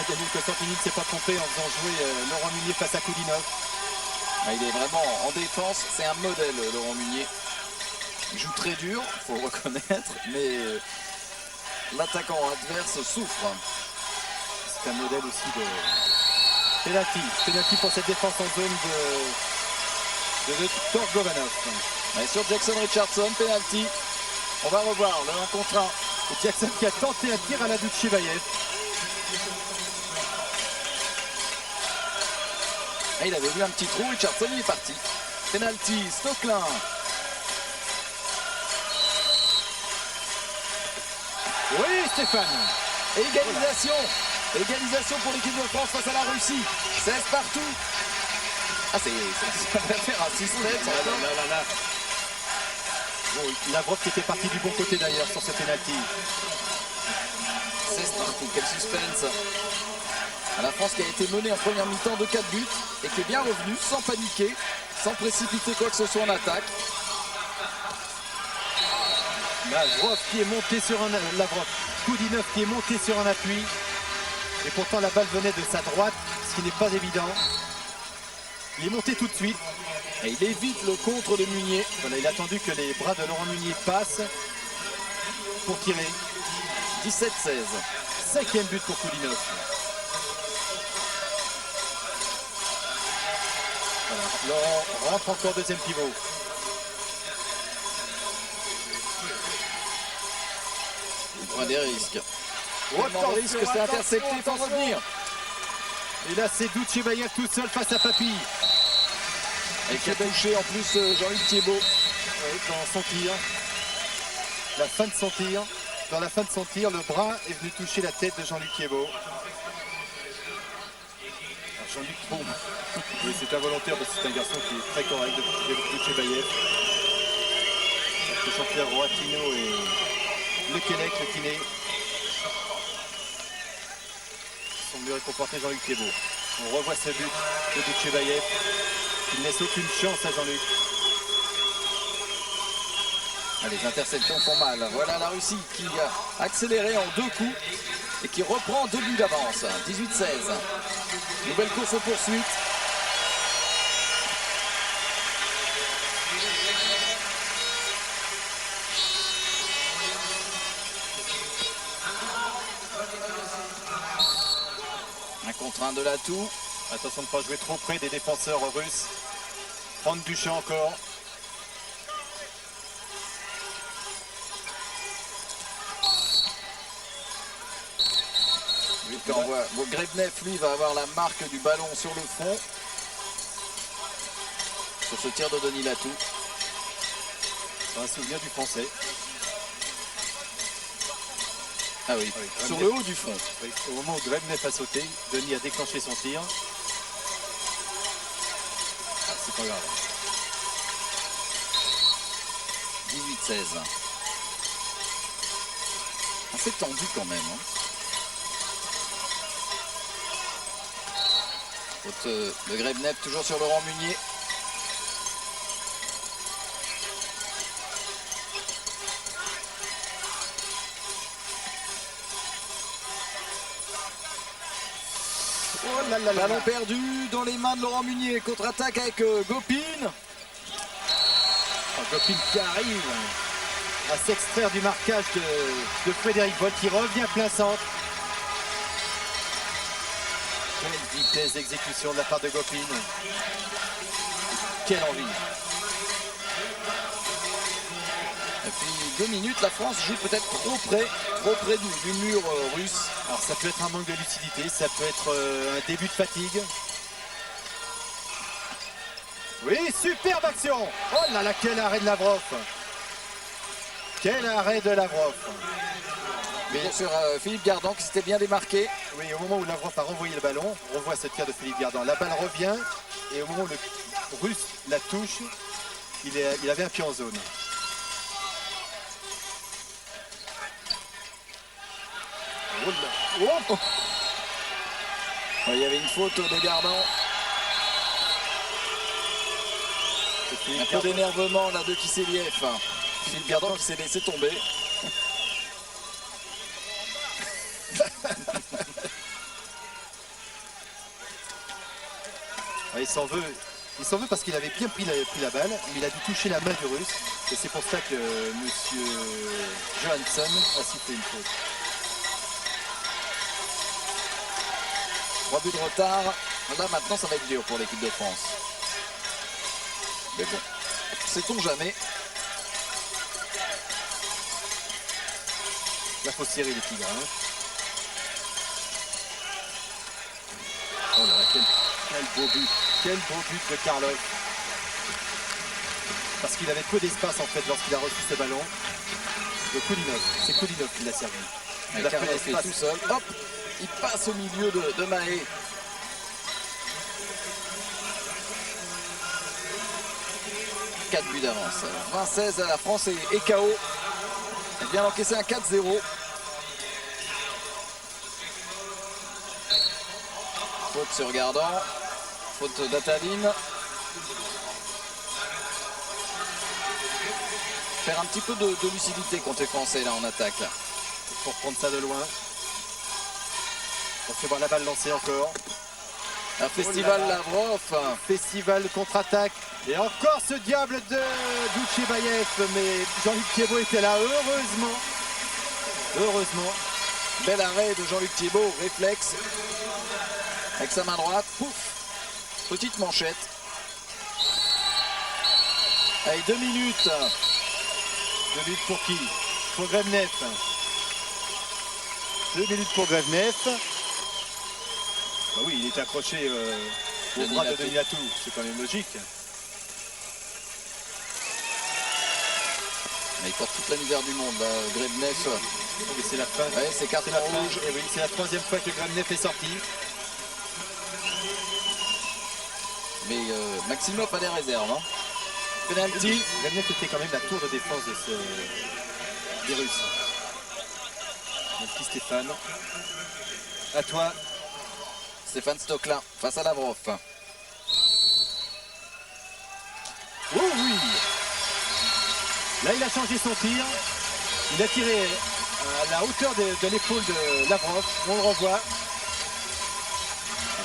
[SPEAKER 6] Daniel Constantini ne s'est pas trompé en faisant jouer Laurent Munier face à Koulinov.
[SPEAKER 5] Il est vraiment en défense, c'est un modèle Laurent Munier. Il joue très dur, il faut le reconnaître, mais l'attaquant adverse souffre.
[SPEAKER 6] C'est un modèle aussi de penalty pour cette défense en zone de Torgovanov.
[SPEAKER 5] Et sur Jackson Richardson, penalty. On va revoir le 1 contre 1.
[SPEAKER 6] Et Jackson qui a tenté un tir à la Doutchebaïev.
[SPEAKER 5] Et il avait vu un petit trou, Richardson il est parti. Penalty, Stoklin.
[SPEAKER 6] Oui, Stéphane.
[SPEAKER 5] Et égalisation. Égalisation pour l'équipe de France face à la Russie. 16 partout. Ah, ça va faire un 6-7.
[SPEAKER 6] Bon, Lavrov qui était parti du bon côté d'ailleurs sur ce penalty.
[SPEAKER 5] C'est parti, quel suspense. La France qui a été menée en première mi-temps de 4 buts et qui est bien revenue sans paniquer, sans précipiter quoi que ce soit en attaque.
[SPEAKER 6] Lavrov qui est monté sur un... Koudinov qui est monté sur un appui. Et pourtant la balle venait de sa droite, ce qui n'est pas évident. Il est monté tout de suite.
[SPEAKER 5] Et il évite le contre de Munier.
[SPEAKER 6] Voilà, il a attendu que les bras de Laurent Munier passent pour tirer.
[SPEAKER 5] 17-16.
[SPEAKER 6] 5e but pour Koudinov. Voilà. Laurent rentre encore deuxième pivot.
[SPEAKER 5] Il prend des risques. Tellement de risques que c'est intercepté, il faut revenir.
[SPEAKER 6] Et là c'est Doutchebayev tout seul face à Papy.
[SPEAKER 5] Et qui a touché en plus Jean-Luc Thiébaut.
[SPEAKER 6] Dans son tir. La fin de son tir. Dans la fin de son tir, le bras est venu toucher la tête de Jean-Luc Thiébaut. Jean-Luc tombe. Oui, c'est involontaire parce que c'est un garçon qui est très correct de Doutchebayev. Le champion Roatino et le Kélec, le kiné, sont mieux récompenser Jean-Luc Thiébaut. On revoit ce but de Doutchebayev qui ne laisse aucune chance à Jean-Luc.
[SPEAKER 5] Les interceptions font mal. Voilà la Russie qui a accéléré en 2 coups et qui reprend 2 buts d'avance. 18-16. Nouvelle course aux poursuites. Un contre 1 de l'atout.
[SPEAKER 6] Attention de ne pas jouer trop près des défenseurs russes. Prendre du champ encore.
[SPEAKER 5] On voit Grebnev, lui, va avoir la marque du ballon sur le front. Sur ce tir de Denis Latou.
[SPEAKER 6] Un souvenir du français.
[SPEAKER 5] Ah oui, sur le haut du front.
[SPEAKER 6] Oui, au moment où Grebnev a sauté, Denis a déclenché son tir. Ah, c'est pas grave.
[SPEAKER 5] 18-16. Assez tendu quand même. Hein. Faute de Grebnev, toujours sur Laurent Munier.
[SPEAKER 6] Oh là là là.
[SPEAKER 5] Ballon perdu dans les mains de Laurent Munier. Contre-attaque avec Gopin.
[SPEAKER 6] Gopin qui arrive à s'extraire du marquage de Frédéric Boll qui revient plein centre. Quelle vitesse d'exécution de la part de Gopin. Quelle envie.
[SPEAKER 5] Et puis 2 minutes, la France joue peut-être trop près du mur russe.
[SPEAKER 6] Alors ça peut être un manque de lucidité, ça peut être un début de fatigue. Oui, superbe action. Oh là là, quel arrêt de Lavrov. Quel arrêt de Lavrov.
[SPEAKER 5] Mais sur Philippe Gardan qui s'était bien démarqué.
[SPEAKER 6] Oui, au moment où Lavrov a renvoyé le ballon, on revoit ce tir de Philippe Gardan. La balle revient et au moment où le Russe la touche, il avait un pied en zone. Oh là. Oh.
[SPEAKER 5] Il y avait une faute de Gardan. Un peu d'énervement là de Kisseliev. Philippe Gardan qui s'est laissé tomber.
[SPEAKER 6] Il s'en veut parce qu'il avait bien pris la balle, mais il a dû toucher la main du Russe. Et c'est pour ça que M. Johansson a sifflé une faute.
[SPEAKER 5] 3 buts de retard. Là maintenant ça va être dur pour l'équipe de France. Mais bon, sait-on jamais.
[SPEAKER 6] Là faut serrer les tigres. Hein. Oh là là, quel beau but. Quel beau but de Karlov. Parce qu'il avait peu d'espace en fait lorsqu'il a reçu ce ballon. De Koudinov. C'est Koudinov qui l'a servi.
[SPEAKER 5] Il a fait tout seul. Hop, il passe au milieu de Mahé. 4 buts d'avance. 20-16, la France est KO. Elle vient d'encaisser un 4-0. Faute sur Gardan. Faute d'Atavine. Faire un petit peu de lucidité contre les Français là en attaque.
[SPEAKER 6] Pour prendre ça de loin. On fait voir la balle lancée encore.
[SPEAKER 5] Un festival Lavrov.
[SPEAKER 6] Festival contre-attaque. Et encore ce diable de Douchebaïev. Mais Jean-Luc Thiébaut était là, heureusement. Heureusement.
[SPEAKER 5] Bel arrêt de Jean-Luc Thiébaut, réflexe. Avec sa main droite, pouf. Petite manchette. Allez, 2 minutes.
[SPEAKER 6] 2 minutes pour qui? Pour Grevnev. 2 minutes pour Grevnev. Bah oui, il est accroché au bras de Denis Latou. C'est quand même logique.
[SPEAKER 5] Il porte toute la misère du monde, Grevnev.
[SPEAKER 6] Et c'est la fin.
[SPEAKER 5] Ouais, c'est carton rouge.
[SPEAKER 6] Et oui, c'est la 3e fois que Grevnev est sorti.
[SPEAKER 5] Mais Maximov a des réserves. Hein. Penalty.
[SPEAKER 6] Grevnev était quand même la tour de défense des Russes. Mon petit Stéphane. À toi.
[SPEAKER 5] Stéphane Stoklin face à Lavrov.
[SPEAKER 6] Oh oui! Là, il a changé son tir. Il a tiré à la hauteur de l'épaule de Lavrov. On le revoit.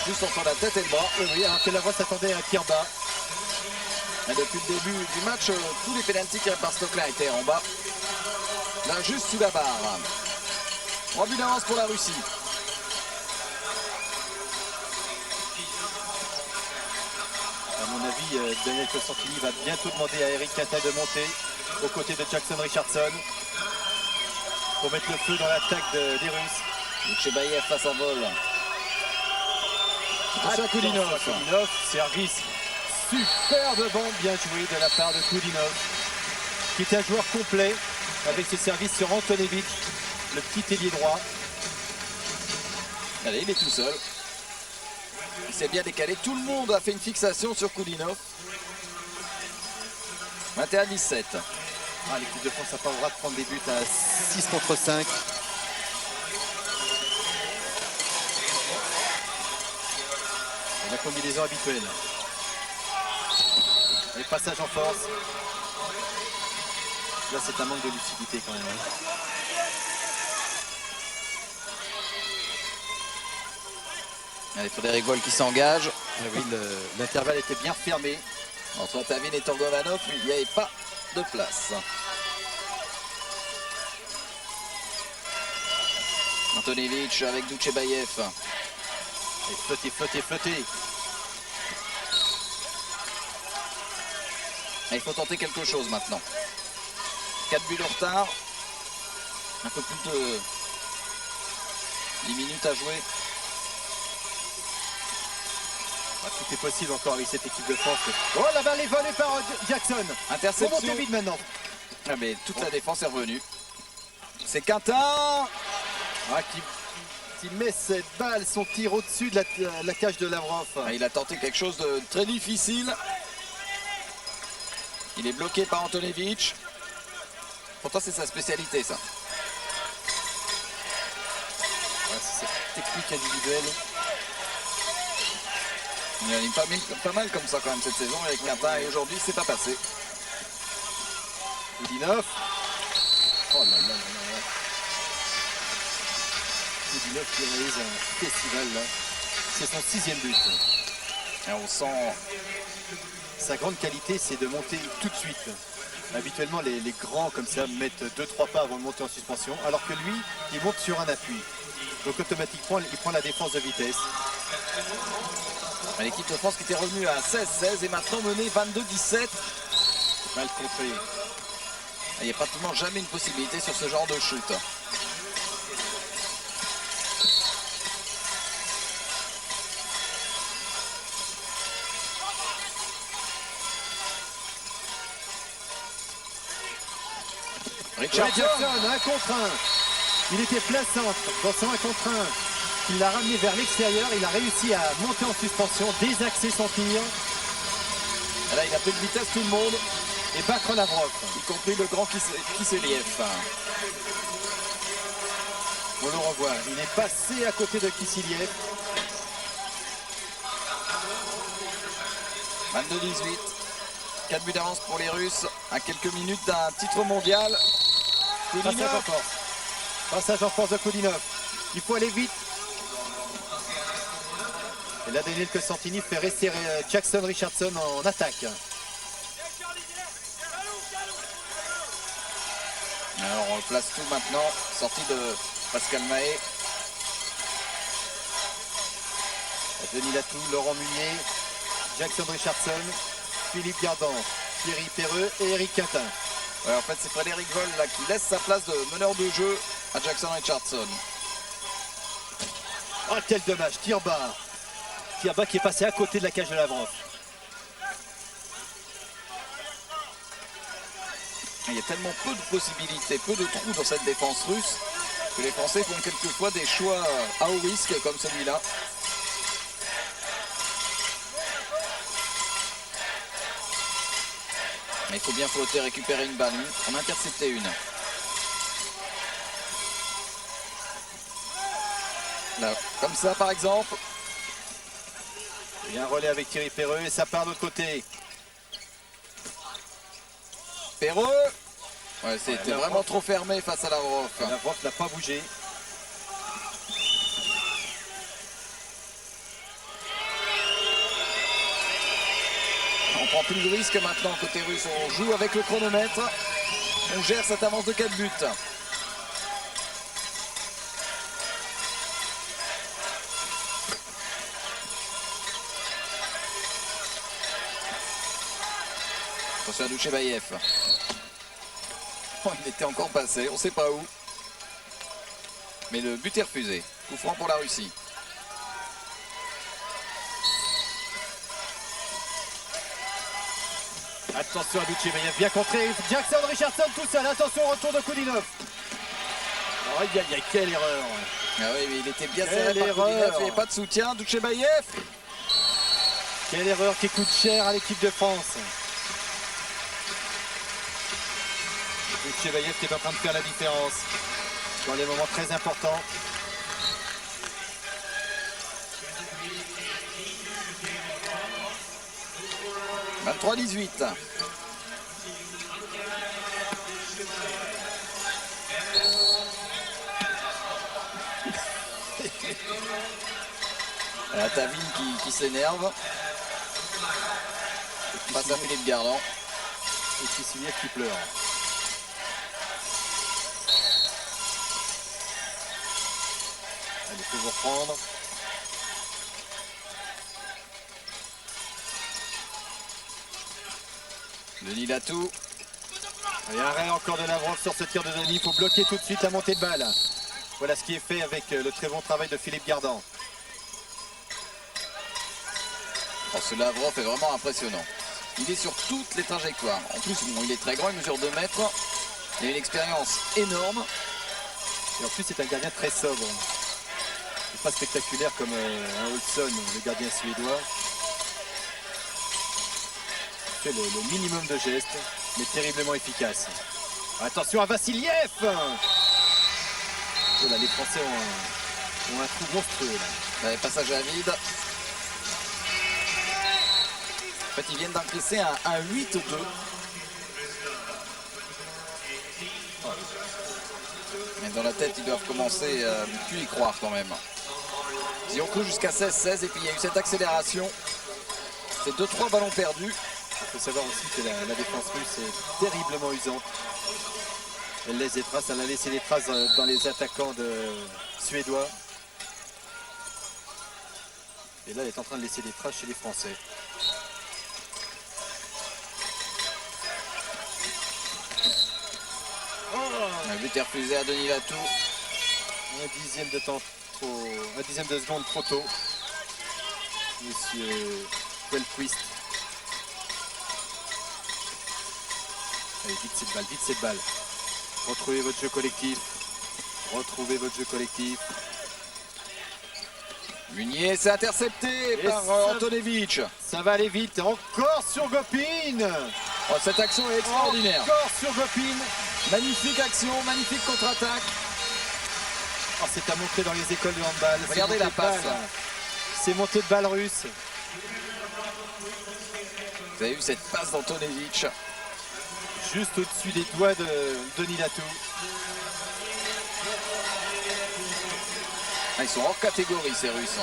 [SPEAKER 5] Juste entre la tête et le bras.
[SPEAKER 6] Oui, alors que Lavrov s'attendait à un tir bas.
[SPEAKER 5] Et depuis le début du match, tous les pénaltys tirés par Stoklin étaient en bas. Là, juste sous la barre. 3 buts d'avance pour la Russie.
[SPEAKER 6] À mon avis, Daniel Costantini va bientôt demander à Eric Cata de monter aux côtés de Jackson Richardson pour mettre le feu dans l'attaque des Russes.
[SPEAKER 5] Douchebaïev face à Vol. Attention à Koulinov.
[SPEAKER 6] Koulinov, service superbement bien joué de la part de Koulinov, qui est un joueur complet avec ses services sur Antonevich, le petit ailier droit.
[SPEAKER 5] Allez, il est tout seul. Il s'est bien décalé. Tout le monde a fait une fixation sur Koulinov. 21-17.
[SPEAKER 6] Ah, l'équipe de France n'a pas le droit de prendre des buts à 6 contre 5. Et la combinaison habituelle. Les passages en force. Là, c'est un manque de lucidité quand même.
[SPEAKER 5] Allez, Frédéric Vol qui s'engage.
[SPEAKER 6] Oui, l'intervalle était bien fermé.
[SPEAKER 5] Entre Atavine et Torgovanov, il n'y avait pas de place. Antonevich avec Douchebaïev.
[SPEAKER 6] Et flotté.
[SPEAKER 5] Il faut tenter quelque chose maintenant. 4 buts de retard. Un peu plus de 10 minutes à jouer.
[SPEAKER 6] Ah, tout est possible encore avec cette équipe de France. Oh, la balle est volée par Jackson.
[SPEAKER 5] Interception.
[SPEAKER 6] Remontez vite maintenant.
[SPEAKER 5] Ah, mais toute la défense est revenue. C'est Quintin.
[SPEAKER 6] Ah, qui met cette balle, son tir au-dessus de la cage de Lavrov.
[SPEAKER 5] Ah, il a tenté quelque chose de très difficile. Il est bloqué par Antonevich. Pourtant, c'est sa spécialité, ça.
[SPEAKER 6] Ouais, c'est cette technique individuelle.
[SPEAKER 5] Il y en a pas mal comme ça quand même cette saison avec Quintin, et aujourd'hui, c'est pas passé.
[SPEAKER 6] Koulinov. Oh là là là là. Koulinov qui réalise un festival là. C'est son 6e but.
[SPEAKER 5] Et on sent...
[SPEAKER 6] Sa grande qualité, c'est de monter tout de suite. Habituellement, les grands comme ça mettent 2-3 pas avant de monter en suspension, alors que lui, il monte sur un appui. Donc automatiquement, il prend la défense de vitesse.
[SPEAKER 5] L'équipe de France qui était revenue à 16-16 et maintenant menée 22-17.
[SPEAKER 6] Mal contré.
[SPEAKER 5] Il n'y a pratiquement jamais une possibilité sur ce genre de shoot.
[SPEAKER 6] Richardson, 1 contre 1. Il était plein centre dans son 1 contre 1. Il l'a ramené vers l'extérieur. Il a réussi à monter en suspension, désaxer son tir.
[SPEAKER 5] Là, il a pris de vitesse tout le monde.
[SPEAKER 6] et battre Lavrov.
[SPEAKER 5] Y compris le grand Kisseliev.
[SPEAKER 6] On le revoit, il est passé à côté de Kisseliev.
[SPEAKER 5] 22-18. 4 buts d'avance pour les Russes à quelques minutes d'un titre mondial.
[SPEAKER 6] Passage en force. Passage en force de Koudinov. Il faut aller vite. Et là, Daniel Costantini fait rester Jackson Richardson en attaque.
[SPEAKER 5] Alors on place tout maintenant. Sortie de Pascal Mahé.
[SPEAKER 6] Denis Latou, Laurent Munier, Jackson Richardson, Philippe Gardan, Thierry Perreux et Eric Quintin.
[SPEAKER 5] Ouais, en fait c'est Frédéric Voll là, qui laisse sa place de meneur de jeu à Jackson Richardson.
[SPEAKER 6] Oh quel dommage, tir bas. Tir bas qui est passé à côté de la cage de Lavrov.
[SPEAKER 5] Il y a tellement peu de possibilités, peu de trous dans cette défense russe que les Français font quelquefois des choix à haut risque comme celui-là. Mais il faut bien flotter, récupérer une balle, en intercepter une. Là, comme ça par exemple.
[SPEAKER 6] Il y a un relais avec Thierry Perreux et ça part de l'autre côté.
[SPEAKER 5] Perreux. Ouais, c'était vraiment trop fermé face à Lavrov.
[SPEAKER 6] Lavrov n'a pas bougé.
[SPEAKER 5] On prend plus de risques maintenant côté russe. On joue avec le chronomètre. On gère cette avance de 4 buts. Attention à Douchebaïev. Oh, il était encore passé, on ne sait pas où. Mais le but est refusé. Coup franc pour la Russie.
[SPEAKER 6] Attention à Douchebaïev, bien contré. Jackson Richardson tout seul. Attention au retour de Koudinov. Aïe aïe aïe, quelle erreur.
[SPEAKER 5] Ah oui, mais il était bien
[SPEAKER 6] Quelle
[SPEAKER 5] serré par
[SPEAKER 6] erreur.
[SPEAKER 5] Koudinov, il n'y avait pas de soutien. Douchebaïev.
[SPEAKER 6] Quelle erreur qui coûte cher à l'équipe de France. Douchebaïev qui est en train de faire la différence dans les moments très importants.
[SPEAKER 5] – 23-18. La Tavine qui s'énerve. Face à Philippe Gardan.
[SPEAKER 6] Et Kisseliev qui pleure. Allez, il faut vous reprendre.
[SPEAKER 5] Denis Latou.
[SPEAKER 6] Et arrêt encore de Lavrov sur ce tir de Denis. Il faut bloquer tout de suite la montée de balle. Voilà ce qui est fait avec le très bon travail de Philippe Gardan.
[SPEAKER 5] Oh, ce Lavrov est vraiment impressionnant. Il est sur toutes les trajectoires. En plus, bon, il est très grand, il mesure 2 mètres. Il a une expérience énorme.
[SPEAKER 6] Et en plus, c'est un gardien très sobre. C'est pas spectaculaire comme un Olsson, le gardien suédois. Il fait le minimum de gestes, mais terriblement efficace. Attention à Vassiliev. Oh là, les Français ont un trou monstrueux. Là.
[SPEAKER 5] Allez, passage à vide. En fait, ils viennent d'encaisser un 8-2. Mais dans la tête, ils doivent commencer à ne plus y croire quand même. Ils ont cru jusqu'à 16-16 et puis il y a eu cette accélération. C'est 2-3 ballons perdus.
[SPEAKER 6] Il faut savoir aussi que la défense russe est terriblement usante. Elle laisse des traces, elle a laissé des traces dans les attaquants suédois. Et là, elle est en train de laisser des traces chez les Français.
[SPEAKER 5] Un but est refusé à Denis Latou.
[SPEAKER 6] Un dixième de temps trop, un dixième de seconde trop tôt. Monsieur Quellquist. Allez, vite cette balle, vite cette balle. Retrouvez votre jeu collectif. Retrouvez votre jeu collectif.
[SPEAKER 5] Munier s'est intercepté par Antonevich.
[SPEAKER 6] Ça va aller vite. Encore sur Gopin.
[SPEAKER 5] Oh, cette action est extraordinaire.
[SPEAKER 6] Encore sur Gopin.
[SPEAKER 5] Magnifique action, magnifique contre-attaque.
[SPEAKER 6] Oh, c'est à montrer dans les écoles de handball.
[SPEAKER 5] Regardez la passe.
[SPEAKER 6] C'est montée de balle russe.
[SPEAKER 5] Vous avez vu cette passe d'Antonevic.
[SPEAKER 6] Juste au-dessus des doigts de Denis Latou.
[SPEAKER 5] Ah, ils sont hors catégorie, ces Russes.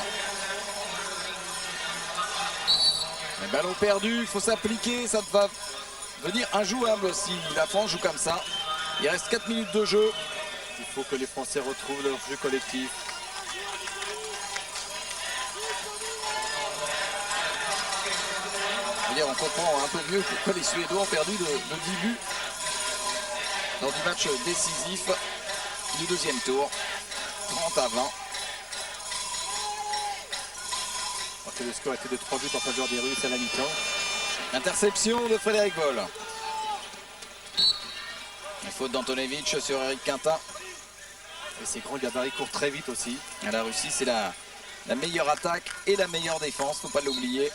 [SPEAKER 5] Le ballon perdu, il faut s'appliquer, ça va devenir injouable si la France joue comme ça. Il reste 4 minutes de jeu.
[SPEAKER 6] Il faut que les Français retrouvent leur jeu collectif.
[SPEAKER 5] On comprend un peu mieux pourquoi les Suédois ont perdu de 10 buts lors du match décisif du deuxième tour. 30-20.
[SPEAKER 6] Le score était de 3 buts en faveur des Russes à la mi-temps.
[SPEAKER 5] Interception de Frédéric Voll. La faute d'Antonevic sur Eric Quintin.
[SPEAKER 6] Et ces grands gabarits courent très vite aussi.
[SPEAKER 5] À la Russie, c'est la meilleure attaque et la meilleure défense, faut pas l'oublier.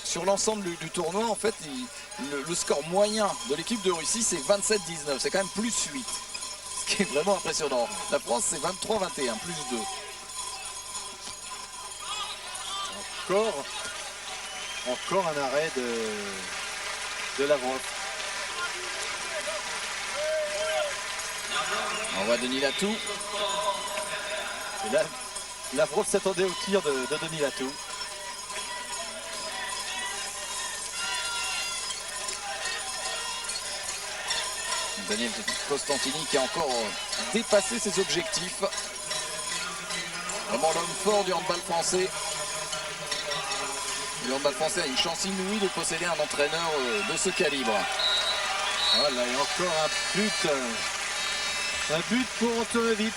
[SPEAKER 5] Sur l'ensemble du tournoi, en fait, le score moyen de l'équipe de Russie, c'est 27-19. C'est quand même plus 8. Ce qui est vraiment impressionnant. La France, c'est 23-21, plus 2.
[SPEAKER 6] Encore un arrêt de Lavrov.
[SPEAKER 5] On voit Denis Latou.
[SPEAKER 6] Et là, Lavrov s'attendait au tir de Denis Latou.
[SPEAKER 5] Daniel Costantini qui a encore dépassé ses objectifs. Vraiment l'homme fort du handball français. Le handball français a une chance inouïe de posséder un entraîneur de ce calibre.
[SPEAKER 6] Voilà, et encore un but pour Antonevic.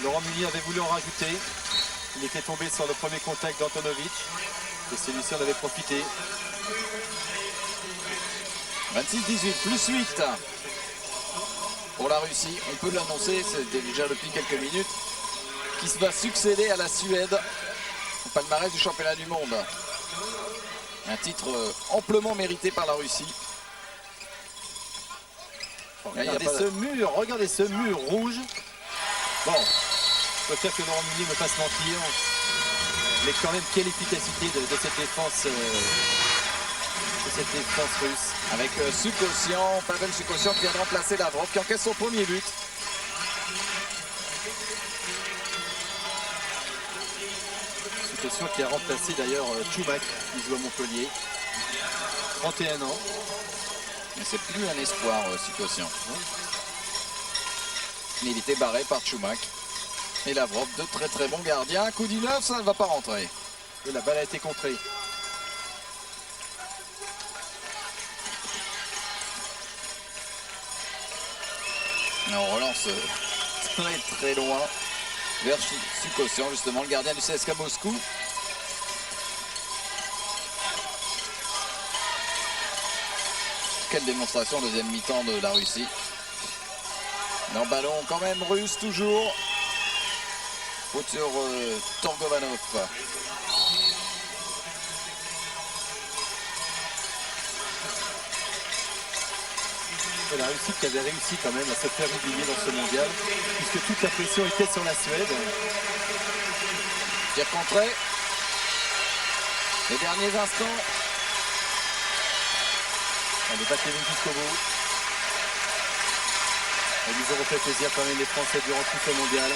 [SPEAKER 6] Laurent Mullier avait voulu en rajouter. Il était tombé sur le premier contact d'Antonevic. Et celui-ci en avait profité.
[SPEAKER 5] 26-18, plus 8 pour la Russie. On peut l'annoncer, c'était déjà depuis quelques minutes, qui va succéder à la Suède au palmarès du championnat du monde. Un titre amplement mérité par la Russie.
[SPEAKER 6] Regardez ce mur rouge. Bon, je préfère que Laurent Mullier me fasse mentir. Mais quand même, quelle efficacité de cette défense russe.
[SPEAKER 5] Avec Sukosian, Pavel Sukosian qui vient de remplacer Lavrov, qui encaisse son premier but.
[SPEAKER 6] Sukosian qui a remplacé d'ailleurs Choumak, qui joue à Montpellier. 31 ans.
[SPEAKER 5] Mais c'est plus un espoir, Sukosian. Mais il était barré par Choumak. Et Lavrov, de très très bons gardiens. Coup du neuf, ça ne va pas rentrer.
[SPEAKER 6] Et la balle a été contrée.
[SPEAKER 5] Et on relance très très loin vers Sukosian, justement, le gardien du CSKA Moscou. Quelle démonstration deuxième mi-temps de la Russie. Un ballon quand même russe toujours. Faute sur Torgovanov.
[SPEAKER 6] La Russie qui avait réussi quand même à se faire oublier dans ce mondial, puisque toute la pression était sur la Suède.
[SPEAKER 5] Tir contré. Les derniers instants.
[SPEAKER 6] On n'est pas tenu jusqu'au bout. Et ils auront fait plaisir quand même les Français durant tout ce mondial,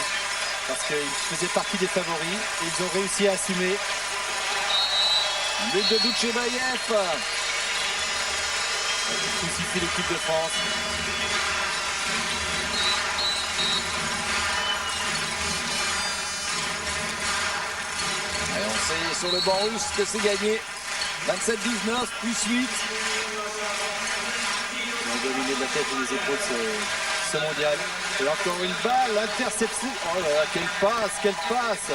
[SPEAKER 6] parce qu'ils faisaient partie des favoris et ils ont réussi à assumer.
[SPEAKER 5] But de Doutchebaïev.
[SPEAKER 6] Crucifie l'équipe de France.
[SPEAKER 5] Et on sait sur le banc russe que c'est gagné. 27-19, plus 8.
[SPEAKER 6] Ils ont dominé de la tête et des épaules ce mondial. Et encore une balle, interception. Oh là là, quelle passe.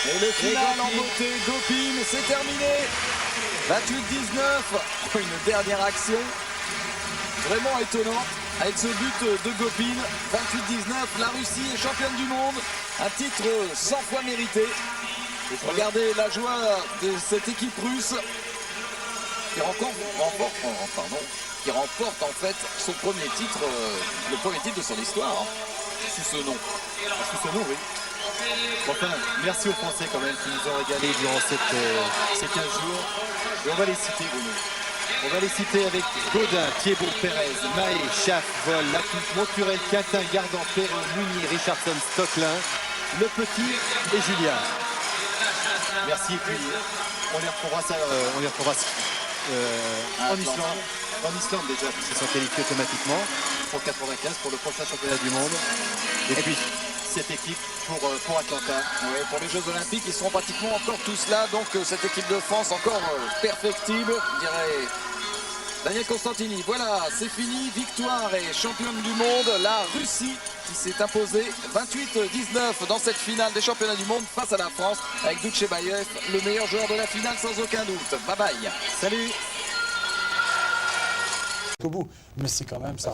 [SPEAKER 5] Et le final en beauté, Gopin, c'est terminé. 28-19, une dernière action vraiment étonnante avec ce but de Gopin. 28-19, la Russie est championne du monde, un titre 100 fois mérité. Regardez la joie de cette équipe russe qui remporte en fait son premier titre, le premier titre de son histoire, sous ce nom.
[SPEAKER 6] Sous ce nom, oui. Enfin, merci aux Français quand même qui nous ont régalé durant ces 15 jours. Et on va les citer, Bruno. On va les citer avec Gaudin, Thiebaud, Pérez, Mahé, Schaff, Vol, Lacoupe, Monturel, Quintin, Gardan, Perron, Mounier, Richardson, Stocklin, Le Petit et Julien. Merci, et puis on les retrouvera en Islande. En Islande déjà, puisqu'ils sont qualifiés automatiquement pour 95 pour le prochain championnat du monde. Et puis cette équipe pour Atlanta.
[SPEAKER 5] Oui, pour les Jeux Olympiques, ils seront pratiquement encore tous là. Donc cette équipe de France encore perfectible, dirait Daniel Constantini. Voilà, c'est fini. Victoire et championne du monde, la Russie qui s'est imposée 28-19 dans cette finale des championnats du monde face à la France avec Doutchebaev, le meilleur joueur de la finale sans aucun doute. Bye bye.
[SPEAKER 6] Salut.
[SPEAKER 7] Au bout, mais c'est quand même ça.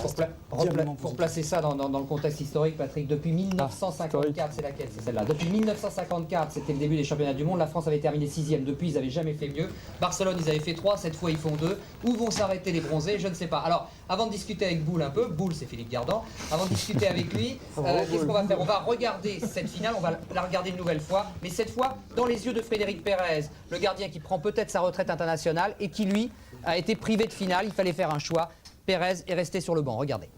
[SPEAKER 8] Pour placer ça dans le contexte historique, Patrick, depuis 1954, c'est laquelle? C'est celle-là. Depuis 1954, c'était le début des championnats du monde. La France avait terminé 6e. Depuis, ils n'avaient jamais fait mieux. Barcelone, ils avaient fait 3. Cette fois, ils font 2. Où vont s'arrêter les bronzés? Je ne sais pas. Alors, avant de discuter avec Boule un peu, Boule, c'est Philippe Gardan. Avant de discuter avec lui, qu'est-ce qu'on va faire? On va regarder cette finale. On va la regarder une nouvelle fois, mais cette fois dans les yeux de Frédéric Pérez, le gardien qui prend peut-être sa retraite internationale et qui lui a été privé de finale. Il fallait faire un choix. Pérez est resté sur le banc, regardez.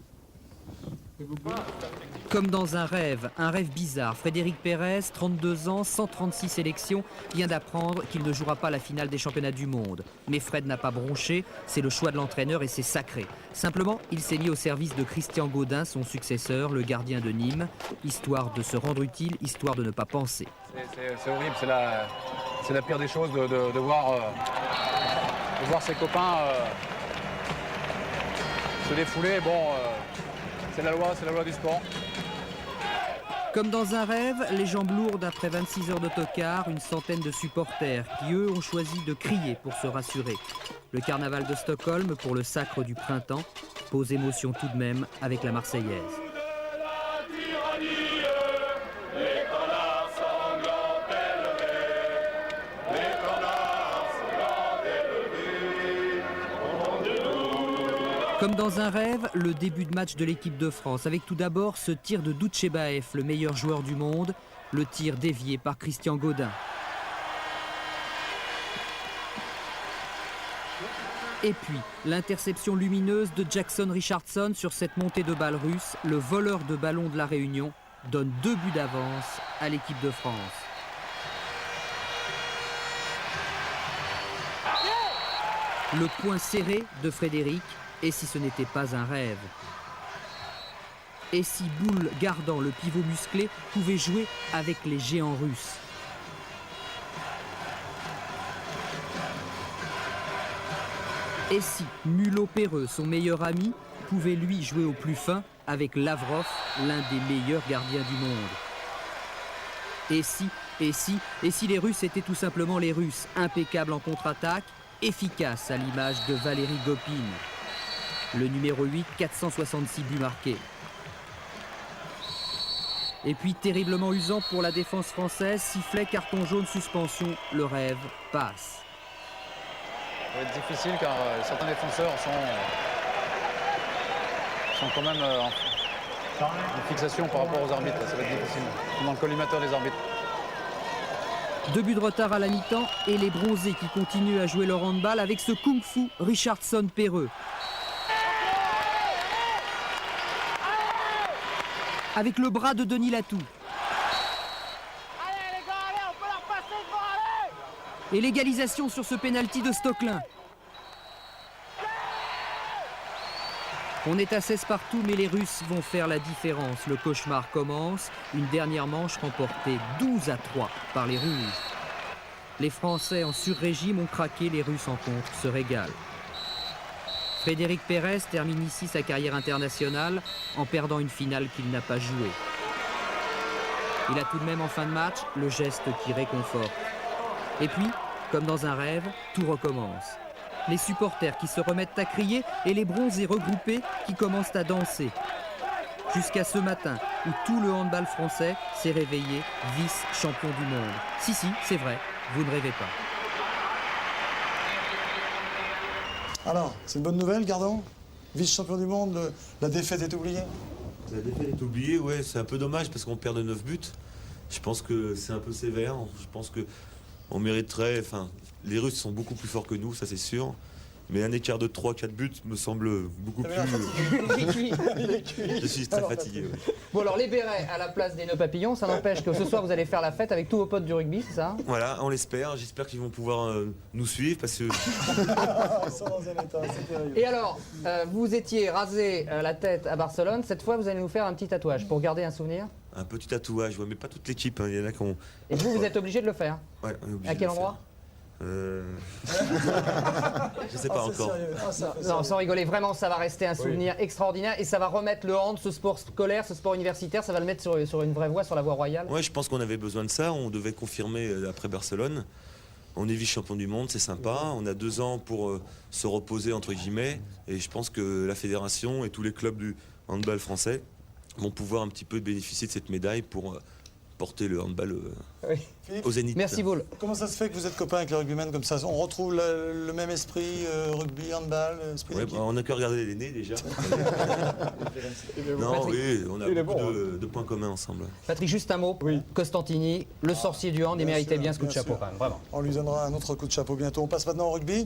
[SPEAKER 8] Comme dans un rêve bizarre, Frédéric Pérez, 32 ans, 136 sélections, vient d'apprendre qu'il ne jouera pas la finale des championnats du monde. Mais Fred n'a pas bronché, c'est le choix de l'entraîneur et c'est sacré. Simplement, il s'est mis au service de Christian Gaudin, son successeur, le gardien de Nîmes, histoire de se rendre utile, histoire de ne pas penser.
[SPEAKER 9] C'est horrible, c'est la pire des choses de voir ses copains se défouler. Bon, c'est la loi du sport.
[SPEAKER 8] Comme dans un rêve, les jambes lourdes après 26 heures d'autocar, une centaine de supporters qui, eux, ont choisi de crier pour se rassurer. Le carnaval de Stockholm pour le sacre du printemps pose émotion tout de même avec la Marseillaise. Comme dans un rêve, le début de match de l'équipe de France, avec tout d'abord ce tir de Doutchebaev, le meilleur joueur du monde, le tir dévié par Christian Gaudin. Et puis, l'interception lumineuse de Jackson Richardson sur cette montée de balle russe, le voleur de ballon de la Réunion, donne 2 buts d'avance à l'équipe de France. Le point serré de Frédéric. Et si ce n'était pas un rêve? Et si Boule Gardan, le pivot musclé, pouvait jouer avec les géants russes? Et si Mulot-Perreux, son meilleur ami, pouvait lui jouer au plus fin avec Lavrov, l'un des meilleurs gardiens du monde? Et si les Russes étaient tout simplement les Russes, impeccables en contre-attaque, efficaces à l'image de Valérie Gopine. Le numéro 8, 466 buts marqués. Et puis terriblement usant pour la défense française, sifflet, carton jaune, suspension, le rêve passe.
[SPEAKER 9] Ça va être difficile car certains défenseurs sont quand même en fixation par rapport aux arbitres. Ça va être difficile. Dans le collimateur des arbitres.
[SPEAKER 8] 2 buts de retard à la mi-temps et les bronzés qui continuent à jouer leur handball avec ce kung-fu Richardson-Perreux. Avec le bras de Denis Latou. Et l'égalisation sur ce pénalty de Stocklin. On est à 16 partout, mais les Russes vont faire la différence. Le cauchemar commence. Une dernière manche remportée 12-3 par les Rouges. Les Français en sur-régime ont craqué, les Russes en contre se régalent. Frédéric Pérez termine ici sa carrière internationale en perdant une finale qu'il n'a pas jouée. Il a tout de même en fin de match le geste qui réconforte. Et puis, comme dans un rêve, tout recommence. Les supporters qui se remettent à crier et les bronzés regroupés qui commencent à danser. Jusqu'à ce matin, où tout le handball français s'est réveillé vice-champion du monde. Si, c'est vrai, vous ne rêvez pas.
[SPEAKER 7] Alors, c'est une bonne nouvelle, Gardon? Vice-champion du monde, la défaite est oubliée?
[SPEAKER 10] La défaite est oubliée, ouais, c'est un peu dommage parce qu'on perd de 9 buts. Je pense que c'est un peu sévère. Je pense qu'on mériterait. Enfin, les Russes sont beaucoup plus forts que nous, ça c'est sûr. Mais un écart de 3-4 buts me semble beaucoup plus. Je suis très fatigué. Ouais.
[SPEAKER 8] Bon, alors les bérets à la place des nœuds papillons, ça n'empêche que ce soir vous allez faire la fête avec tous vos potes du rugby, c'est ça?
[SPEAKER 10] Voilà, on l'espère. J'espère qu'ils vont pouvoir nous suivre parce que.
[SPEAKER 8] Et alors, vous étiez rasé la tête à Barcelone. Cette fois, vous allez nous faire un petit tatouage pour garder un souvenir?
[SPEAKER 10] Un petit tatouage, ouais, mais pas toute l'équipe. Hein. Il y en a qui ont.
[SPEAKER 8] Et vous êtes obligé de le faire?
[SPEAKER 10] Ouais, on est obligé.
[SPEAKER 8] À quel endroit?
[SPEAKER 10] Je sais pas encore.
[SPEAKER 8] Non, sans rigoler, vraiment, ça va rester un souvenir extraordinaire et ça va remettre le hand, ce sport scolaire, ce sport universitaire, ça va le mettre sur une vraie voie, sur la voie royale.
[SPEAKER 10] Ouais, je pense qu'on avait besoin de ça. On devait confirmer après Barcelone. On est vice-champion du monde, c'est sympa. On a 2 ans pour se reposer, entre guillemets. Et je pense que la fédération et tous les clubs du handball français vont pouvoir un petit peu bénéficier de cette médaille pour porter le handball au zénith.
[SPEAKER 8] Merci Boule.
[SPEAKER 7] Comment ça se fait que vous êtes copains avec les rugbymen comme ça? On retrouve le même esprit, rugby, handball, esprit
[SPEAKER 10] Ouais,
[SPEAKER 7] d'équipe.
[SPEAKER 10] on n'a qu'à regarder les nez déjà. Non, oui, on a beaucoup de points communs ensemble.
[SPEAKER 8] Patrick, juste un mot. Oui. Costantini, le sorcier du hand, il méritait bien ce coup de chapeau
[SPEAKER 7] sûr.
[SPEAKER 8] quand même, vraiment.
[SPEAKER 7] On lui donnera un autre coup de chapeau bientôt. On passe maintenant au rugby.